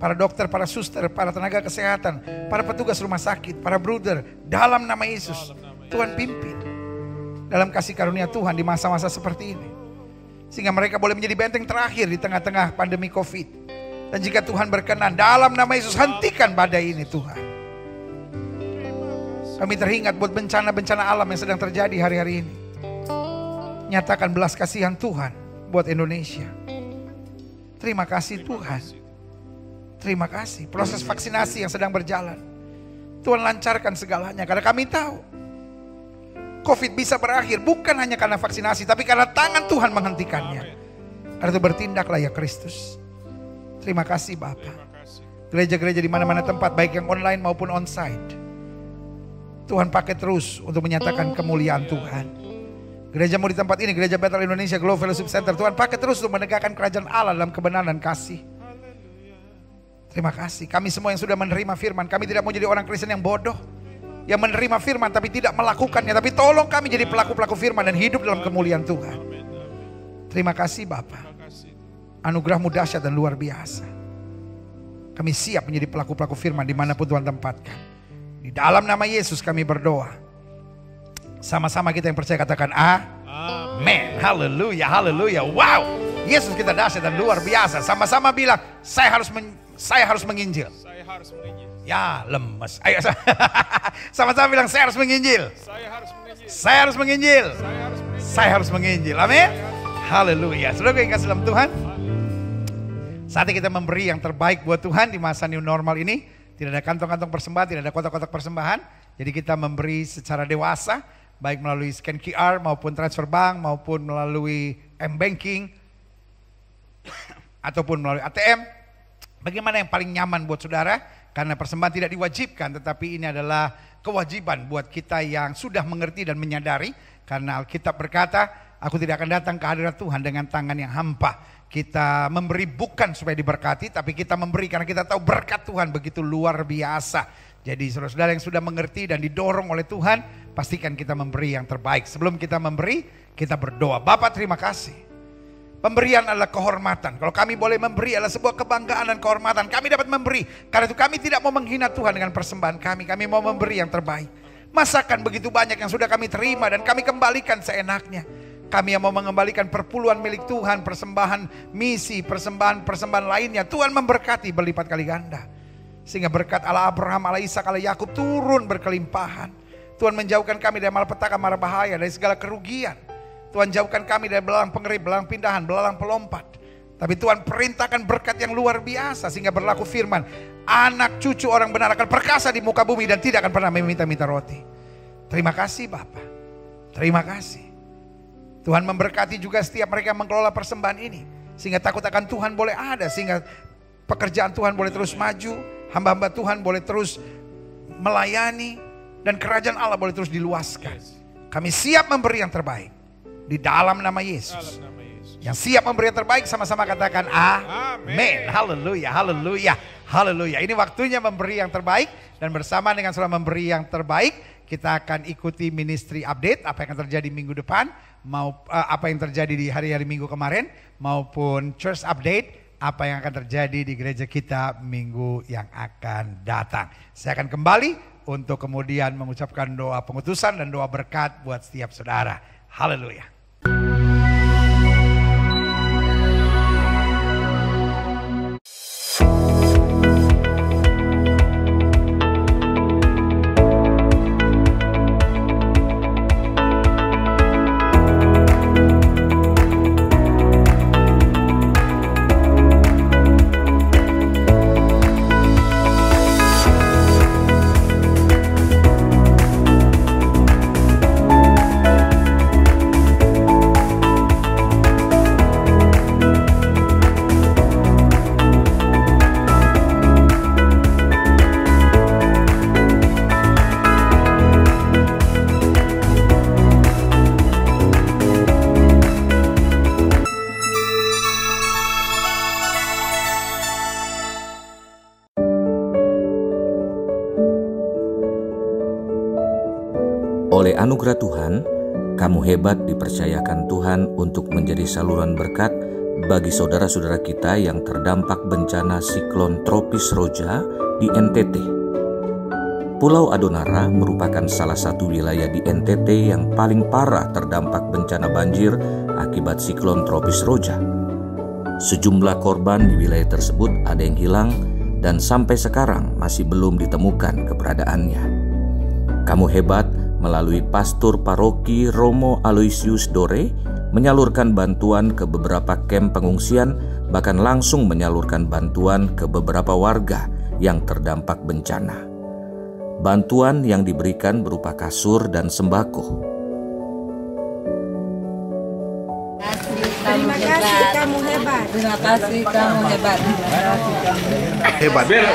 Para dokter, para suster, para tenaga kesehatan, para petugas rumah sakit, para bruder, dalam nama Yesus, Tuhan pimpin dalam kasih karunia Tuhan di masa-masa seperti ini. Sehingga mereka boleh menjadi benteng terakhir di tengah-tengah pandemi COVID. Dan jika Tuhan berkenan, dalam nama Yesus hentikan badai ini Tuhan. Kami teringat buat bencana-bencana alam yang sedang terjadi hari-hari ini. Nyatakan belas kasihan Tuhan buat Indonesia. Terima kasih Tuhan. Terima kasih. Proses vaksinasi yang sedang berjalan, Tuhan lancarkan segalanya. Karena kami tahu COVID bisa berakhir bukan hanya karena vaksinasi, tapi karena tangan Tuhan menghentikannya. Karena itu bertindaklah ya Kristus. Terima kasih Bapa. Gereja-gereja di mana-mana tempat, baik yang online maupun onsite, Tuhan pakai terus untuk menyatakan kemuliaan Tuhan. Gerejamu di tempat ini, Gereja Bethel Indonesia Global Fellowship Center, Tuhan pakai terus untuk menegakkan kerajaan Allah dalam kebenaran dan kasih. Terima kasih. Kami semua yang sudah menerima firman, kami tidak mau jadi orang Kristen yang bodoh, yang menerima firman tapi tidak melakukannya. Tapi tolong kami jadi pelaku-pelaku firman dan hidup dalam kemuliaan Tuhan. Terima kasih Bapa. Anugerah-Mu dahsyat dan luar biasa. Kami siap menjadi pelaku-pelaku firman dimanapun Tuhan tempatkan. Di dalam nama Yesus kami berdoa. Sama-sama kita yang percaya katakan amin. Haleluya, haleluya. Wow, Yesus kita dahsyat dan luar biasa. Sama-sama bilang, saya harus menginjil. Saya harus menginjil. Ya lemes. Ayo sama-sama bilang, saya harus menginjil. Saya harus menginjil. Saya harus menginjil. Saya harus menginjil. Saya harus menginjil. Amin. Haleluya. Saudara yang kasih dalam Tuhan, saatnya kita memberi yang terbaik buat Tuhan di masa new normal ini. Tidak ada kantong-kantong persembahan, tidak ada kotak-kotak persembahan. Jadi kita memberi secara dewasa, baik melalui scan QR maupun transfer bank maupun melalui M-Banking ataupun melalui ATM. Bagaimana yang paling nyaman buat saudara? Karena persembahan tidak diwajibkan, tetapi ini adalah kewajiban buat kita yang sudah mengerti dan menyadari. Karena Alkitab berkata, aku tidak akan datang ke hadirat Tuhan dengan tangan yang hampa. Kita memberi bukan supaya diberkati, tapi kita memberi karena kita tahu berkat Tuhan begitu luar biasa. Jadi saudara-saudara yang sudah mengerti dan didorong oleh Tuhan, pastikan kita memberi yang terbaik. Sebelum kita memberi, kita berdoa. Bapa, terima kasih. Pemberian adalah kehormatan. Kalau kami boleh memberi adalah sebuah kebanggaan dan kehormatan. Kami dapat memberi. Karena itu kami tidak mau menghina Tuhan dengan persembahan kami. Kami mau memberi yang terbaik. Masakan begitu banyak yang sudah kami terima dan kami kembalikan seenaknya. Kami yang mau mengembalikan perpuluhan milik Tuhan, persembahan misi, persembahan lainnya. Tuhan memberkati berlipat kali ganda. Sehingga berkat Allah Abraham, Allah Ishak, Allah Yakub turun berkelimpahan. Tuhan menjauhkan kami dari malapetaka, mara bahaya, dari segala kerugian. Tuhan jauhkan kami dari belalang pengerip, belalang pindahan, belalang pelompat. Tapi Tuhan perintahkan berkat yang luar biasa sehingga berlaku firman, anak cucu orang benar akan perkasa di muka bumi dan tidak akan pernah meminta-minta roti. Terima kasih Bapa. Terima kasih. Tuhan memberkati juga setiap mereka yang mengelola persembahan ini. Sehingga takut akan Tuhan boleh ada. Sehingga pekerjaan Tuhan boleh terus maju. Hamba-hamba Tuhan boleh terus melayani. Dan kerajaan Allah boleh terus diluaskan. Kami siap memberi yang terbaik. Di dalam nama Yesus. Yang siap memberi yang terbaik sama-sama katakan amin. Haleluya, haleluya, haleluya. Ini waktunya memberi yang terbaik. Dan bersama dengan saudara memberi yang terbaik, kita akan ikuti ministry update. Apa yang akan terjadi minggu depan. Apa yang terjadi di hari-hari minggu kemarin. Maupun church update. Apa yang akan terjadi di gereja kita minggu yang akan datang. Saya akan kembali untuk kemudian mengucapkan doa pengutusan dan doa berkat buat setiap saudara. Haleluya. Oleh anugerah Tuhan, kamu hebat dipercayakan Tuhan untuk menjadi saluran berkat bagi saudara-saudara kita yang terdampak bencana siklon tropis Roja di NTT. Pulau Adonara merupakan salah satu wilayah di NTT yang paling parah terdampak bencana banjir akibat siklon tropis Roja. Sejumlah korban di wilayah tersebut ada yang hilang dan sampai sekarang masih belum ditemukan keberadaannya. Kamu hebat melalui Pastor Paroki Romo Aloysius Dore menyalurkan bantuan ke beberapa kamp pengungsian, bahkan langsung menyalurkan bantuan ke beberapa warga yang terdampak bencana. Bantuan yang diberikan berupa kasur dan sembako. Terima kasih kamu hebat. Terima kasih kamu hebat. Hebat. Terima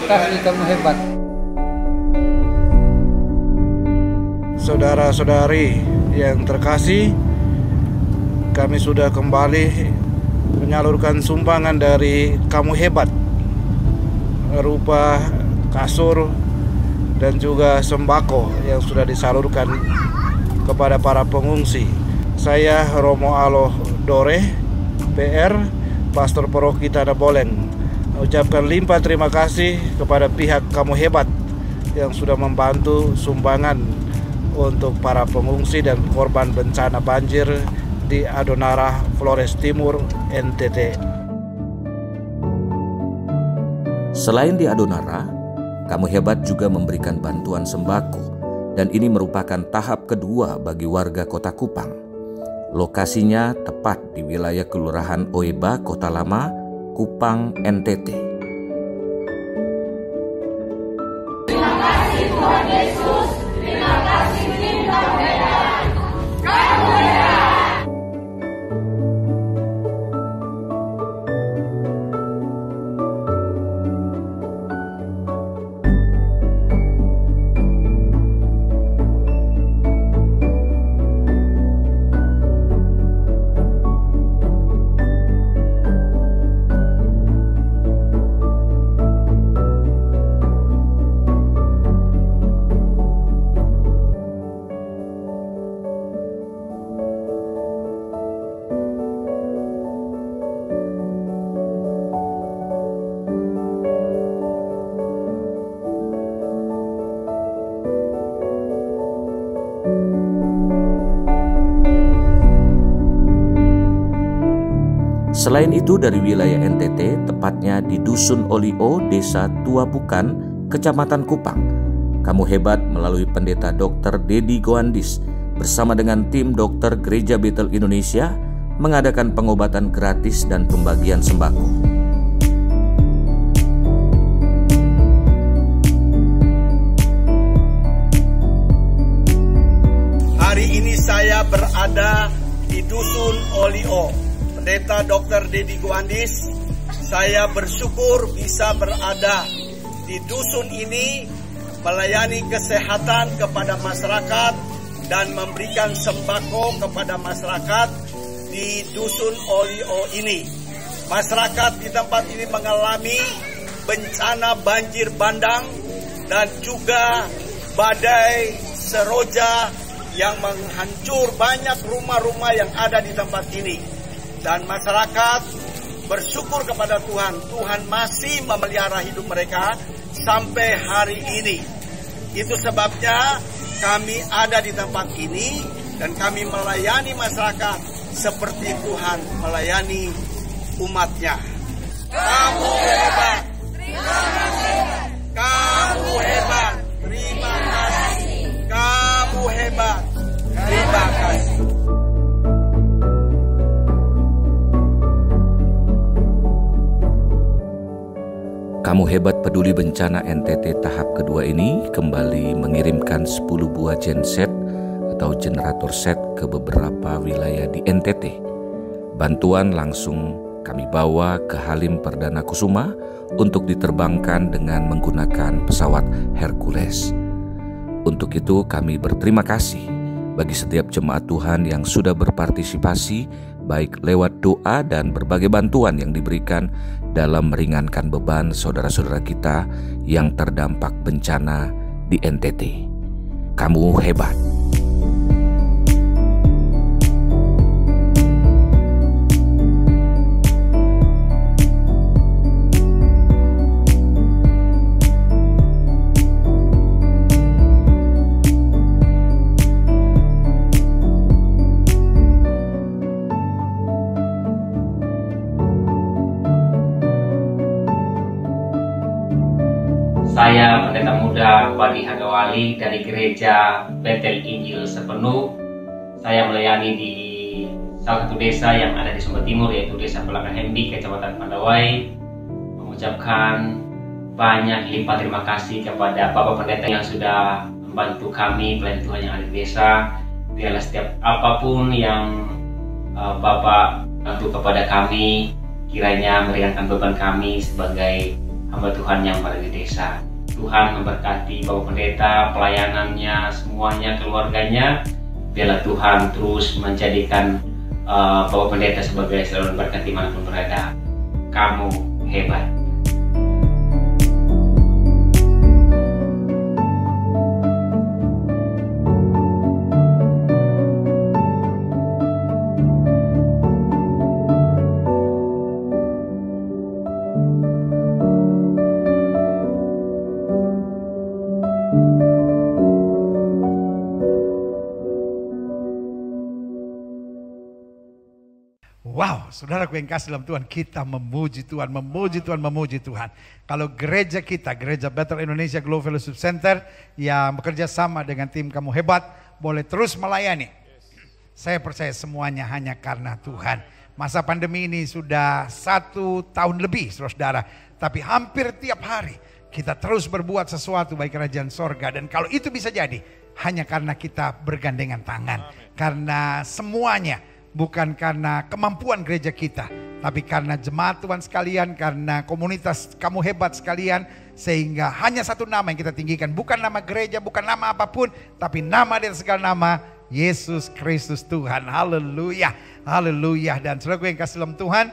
kasih kamu hebat. Saudara-saudari yang terkasih, kami sudah kembali menyalurkan sumbangan dari kamu hebat berupa kasur dan juga sembako yang sudah disalurkan kepada para pengungsi. Saya Romo Alo Dore, PR, Pastor Paroki Tanah Boleng, mengucapkan limpah terima kasih kepada pihak kamu hebat yang sudah membantu sumbangan untuk para pengungsi dan korban bencana banjir di Adonara, Flores Timur, NTT. Selain di Adonara, kamu hebat juga memberikan bantuan sembako, dan ini merupakan tahap kedua bagi warga Kota Kupang. Lokasinya tepat di wilayah Kelurahan Oeba, Kota Lama, Kupang, NTT. Terima kasih Tuhan Yesus. Terima kasih tim Kamu hebat. Selain itu dari wilayah NTT, tepatnya di Dusun Olio, Desa Tua Bukan, Kecamatan Kupang, Kamu Hebat melalui Pendeta Dr. Dedi Goandis bersama dengan tim dokter Gereja Betel Indonesia mengadakan pengobatan gratis dan pembagian sembako. Hari ini saya berada di Dusun Olio. Pendeta Dr. Dedi Goandis, saya bersyukur bisa berada di dusun ini melayani kesehatan kepada masyarakat dan memberikan sembako kepada masyarakat di Dusun Olio ini. Masyarakat di tempat ini mengalami bencana banjir bandang dan juga badai seroja yang menghancur banyak rumah-rumah yang ada di tempat ini. Dan masyarakat bersyukur kepada Tuhan. Tuhan masih memelihara hidup mereka sampai hari ini. Itu sebabnya kami ada di tempat ini dan kami melayani masyarakat seperti Tuhan melayani umatnya. Kamu hebat. Kamu hebat. Terima kasih. Kamu hebat. Terima kasih. Kamu Hebat Peduli Bencana NTT tahap kedua ini kembali mengirimkan 10 buah genset atau generator set ke beberapa wilayah di NTT. Bantuan langsung kami bawa ke Halim Perdana Kusuma untuk diterbangkan dengan menggunakan pesawat Hercules. Untuk itu kami berterima kasih bagi setiap jemaat Tuhan yang sudah berpartisipasi baik lewat doa dan berbagai bantuan yang diberikan dalam meringankan beban saudara-saudara kita yang terdampak bencana di NTT. Kamu hebat. Saya Pendeta Muda Wadi Hagawali dari Gereja Betel Injil Sepenuh. Saya melayani di salah satu desa yang ada di Sumba Timur, yaitu Desa Pelakahembi, Kecamatan Pandawai. Mengucapkan banyak lipat terima kasih kepada Bapak Pendeta yang sudah membantu kami, pelayan Tuhan yang ada di desa. Biarlah setiap apapun yang Bapak bantu kepada kami, kiranya meringankan beban kami sebagai hamba Tuhan yang berada di desa. Tuhan memberkati Bapak Pendeta, pelayanannya, semuanya, keluarganya. Biarlah Tuhan terus menjadikan Bapak Pendeta sebagai saluran berkat dimanapun berada. Kamu hebat. Wow, saudaraku yang kasih dalam Tuhan, kita memuji Tuhan, memuji Tuhan, memuji Tuhan. Kalau gereja kita, Gereja Betel Indonesia Global Fellowship Center yang bekerja sama dengan tim Kamu Hebat, boleh terus melayani. Saya percaya semuanya hanya karena Tuhan. Masa pandemi ini sudah 1 tahun lebih, saudara. Tapi hampir tiap hari kita terus berbuat sesuatu bagi kerajaan sorga. Dan kalau itu bisa jadi, hanya karena kita bergandengan tangan. Karena semuanya bukan karena kemampuan gereja kita, tapi karena jemaat Tuhan sekalian, karena komunitas Kamu Hebat sekalian, sehingga hanya satu nama yang kita tinggikan. Bukan nama gereja, bukan nama apapun, tapi nama di atas segala nama, Yesus Kristus Tuhan. Haleluya, haleluya. Dan saudaraku yang kasih dalam Tuhan,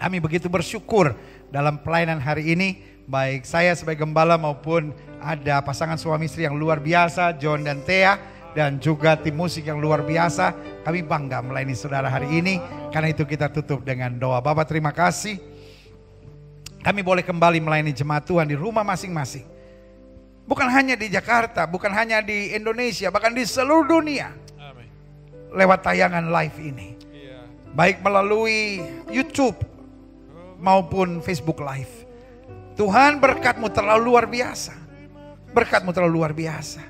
kami begitu bersyukur dalam pelayanan hari ini. Baik saya sebagai gembala maupun ada pasangan suami istri yang luar biasa, John dan Thea. Dan juga tim musik yang luar biasa. Kami bangga melayani saudara hari ini. Karena itu kita tutup dengan doa. Bapak terima kasih. Kami boleh kembali melayani jemaat Tuhan di rumah masing-masing. Bukan hanya di Jakarta, bukan hanya di Indonesia, bahkan di seluruh dunia. Lewat tayangan live ini. baik melalui YouTube maupun Facebook Live. Tuhan, berkat-Mu terlalu luar biasa. Berkat-Mu terlalu luar biasa.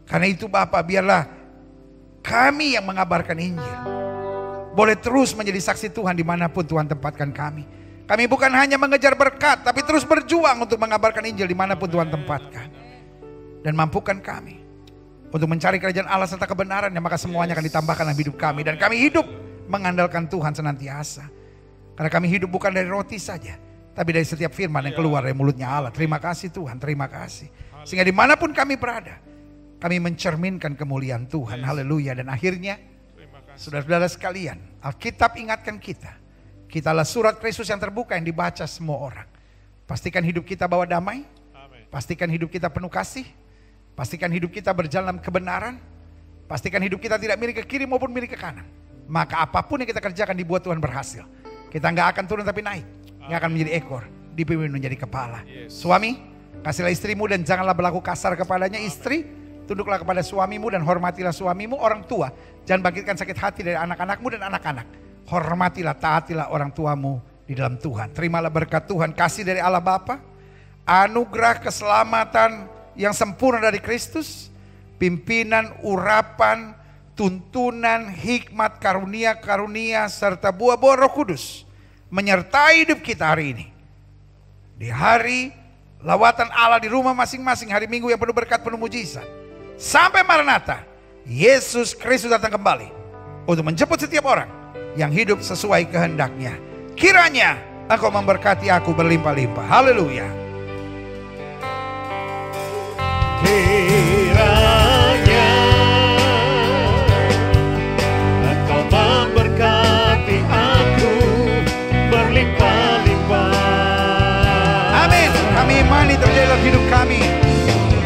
Karena itu Bapak, biarlah kami yang mengabarkan Injil boleh terus menjadi saksi Tuhan dimanapun Tuhan tempatkan kami. Kami bukan hanya mengejar berkat, tapi terus berjuang untuk mengabarkan Injil dimanapun Tuhan tempatkan. Dan mampukan kami untuk mencari kerajaan Allah serta kebenaran, yang maka semuanya akan ditambahkan dalam hidup kami. Dan kami hidup mengandalkan Tuhan senantiasa. Karena kami hidup bukan dari roti saja, tapi dari setiap firman yang keluar dari mulutnya Allah. Terima kasih Tuhan, terima kasih. Sehingga dimanapun kami berada, kami mencerminkan kemuliaan Tuhan. Haleluya. Dan akhirnya, saudara-saudara sekalian, Alkitab ingatkan kita, kita adalah surat Kristus yang terbuka yang dibaca semua orang. Pastikan hidup kita bawa damai, pastikan hidup kita penuh kasih, pastikan hidup kita berjalan dalam kebenaran, pastikan hidup kita tidak miring ke kiri maupun miring ke kanan. Maka apapun yang kita kerjakan dibuat Tuhan berhasil. Kita nggak akan turun tapi naik, nggak akan menjadi ekor, dipimpin menjadi kepala. Suami, kasihlah istrimu dan janganlah berlaku kasar kepadanya. Istri, tunduklah kepada suamimu dan hormatilah suamimu. Orang tua, jangan bangkitkan sakit hati dari anak-anakmu dan anak-anak. Hormatilah, taatilah orang tuamu di dalam Tuhan. Terimalah berkat Tuhan, kasih dari Allah Bapa, anugerah keselamatan yang sempurna dari Kristus, pimpinan, urapan, tuntunan, hikmat, karunia-karunia, serta buah-buah Roh Kudus menyertai hidup kita hari ini. Di hari lawatan Allah di rumah masing-masing, hari Minggu yang penuh berkat, penuh mujizat. Sampai Maranatha, Yesus Kristus datang kembali untuk menjemput setiap orang yang hidup sesuai kehendaknya. Kiranya Engkau memberkati aku berlimpah-limpah. Haleluya. Kiranya Engkau memberkati aku berlimpah-limpah. Amin. Kami imani terjadi dalam hidup kami.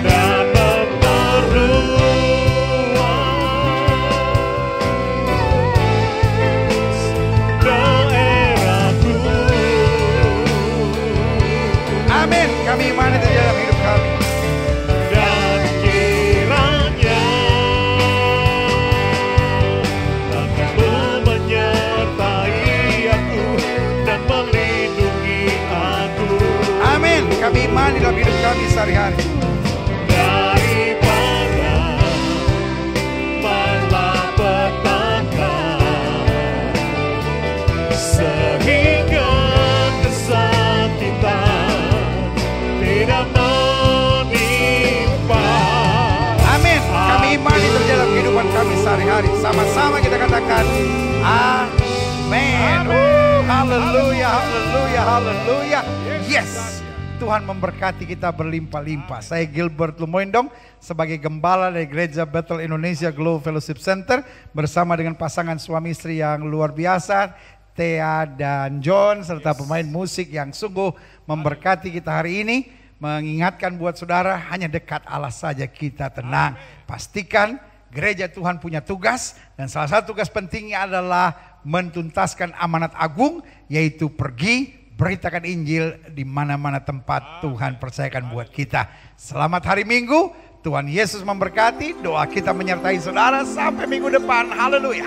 Dan memperluas daerahku. Amin. Kami imani terjadi dalam hidup kami. Dan kiranya Engkau menyertai aku dan melindungi aku. Amin. Kami imani dalam hidup kami sehari-hari. Daripada malapetaka, sehingga kesakitan tidak menimpa. Amin. Kami imani terjadi dalam kehidupan kami sehari-hari. Sama-sama kita katakan amin. Haleluya, haleluya, haleluya. Yes. Tuhan memberkati kita berlimpah-limpah. Saya Gilbert Lumoindong sebagai gembala dari Gereja Bethel Indonesia Global Fellowship Center bersama dengan pasangan suami istri yang luar biasa, Thea dan John, serta pemain musik yang sungguh memberkati kita hari ini. Mengingatkan buat saudara, hanya dekat Allah saja kita tenang. Pastikan gereja Tuhan punya tugas, dan salah satu tugas pentingnya adalah mentuntaskan amanat agung, yaitu pergi beritakan Injil di mana-mana tempat Tuhan percayakan buat kita. Selamat hari Minggu, Tuhan Yesus memberkati. Doa kita menyertai saudara sampai minggu depan. Haleluya.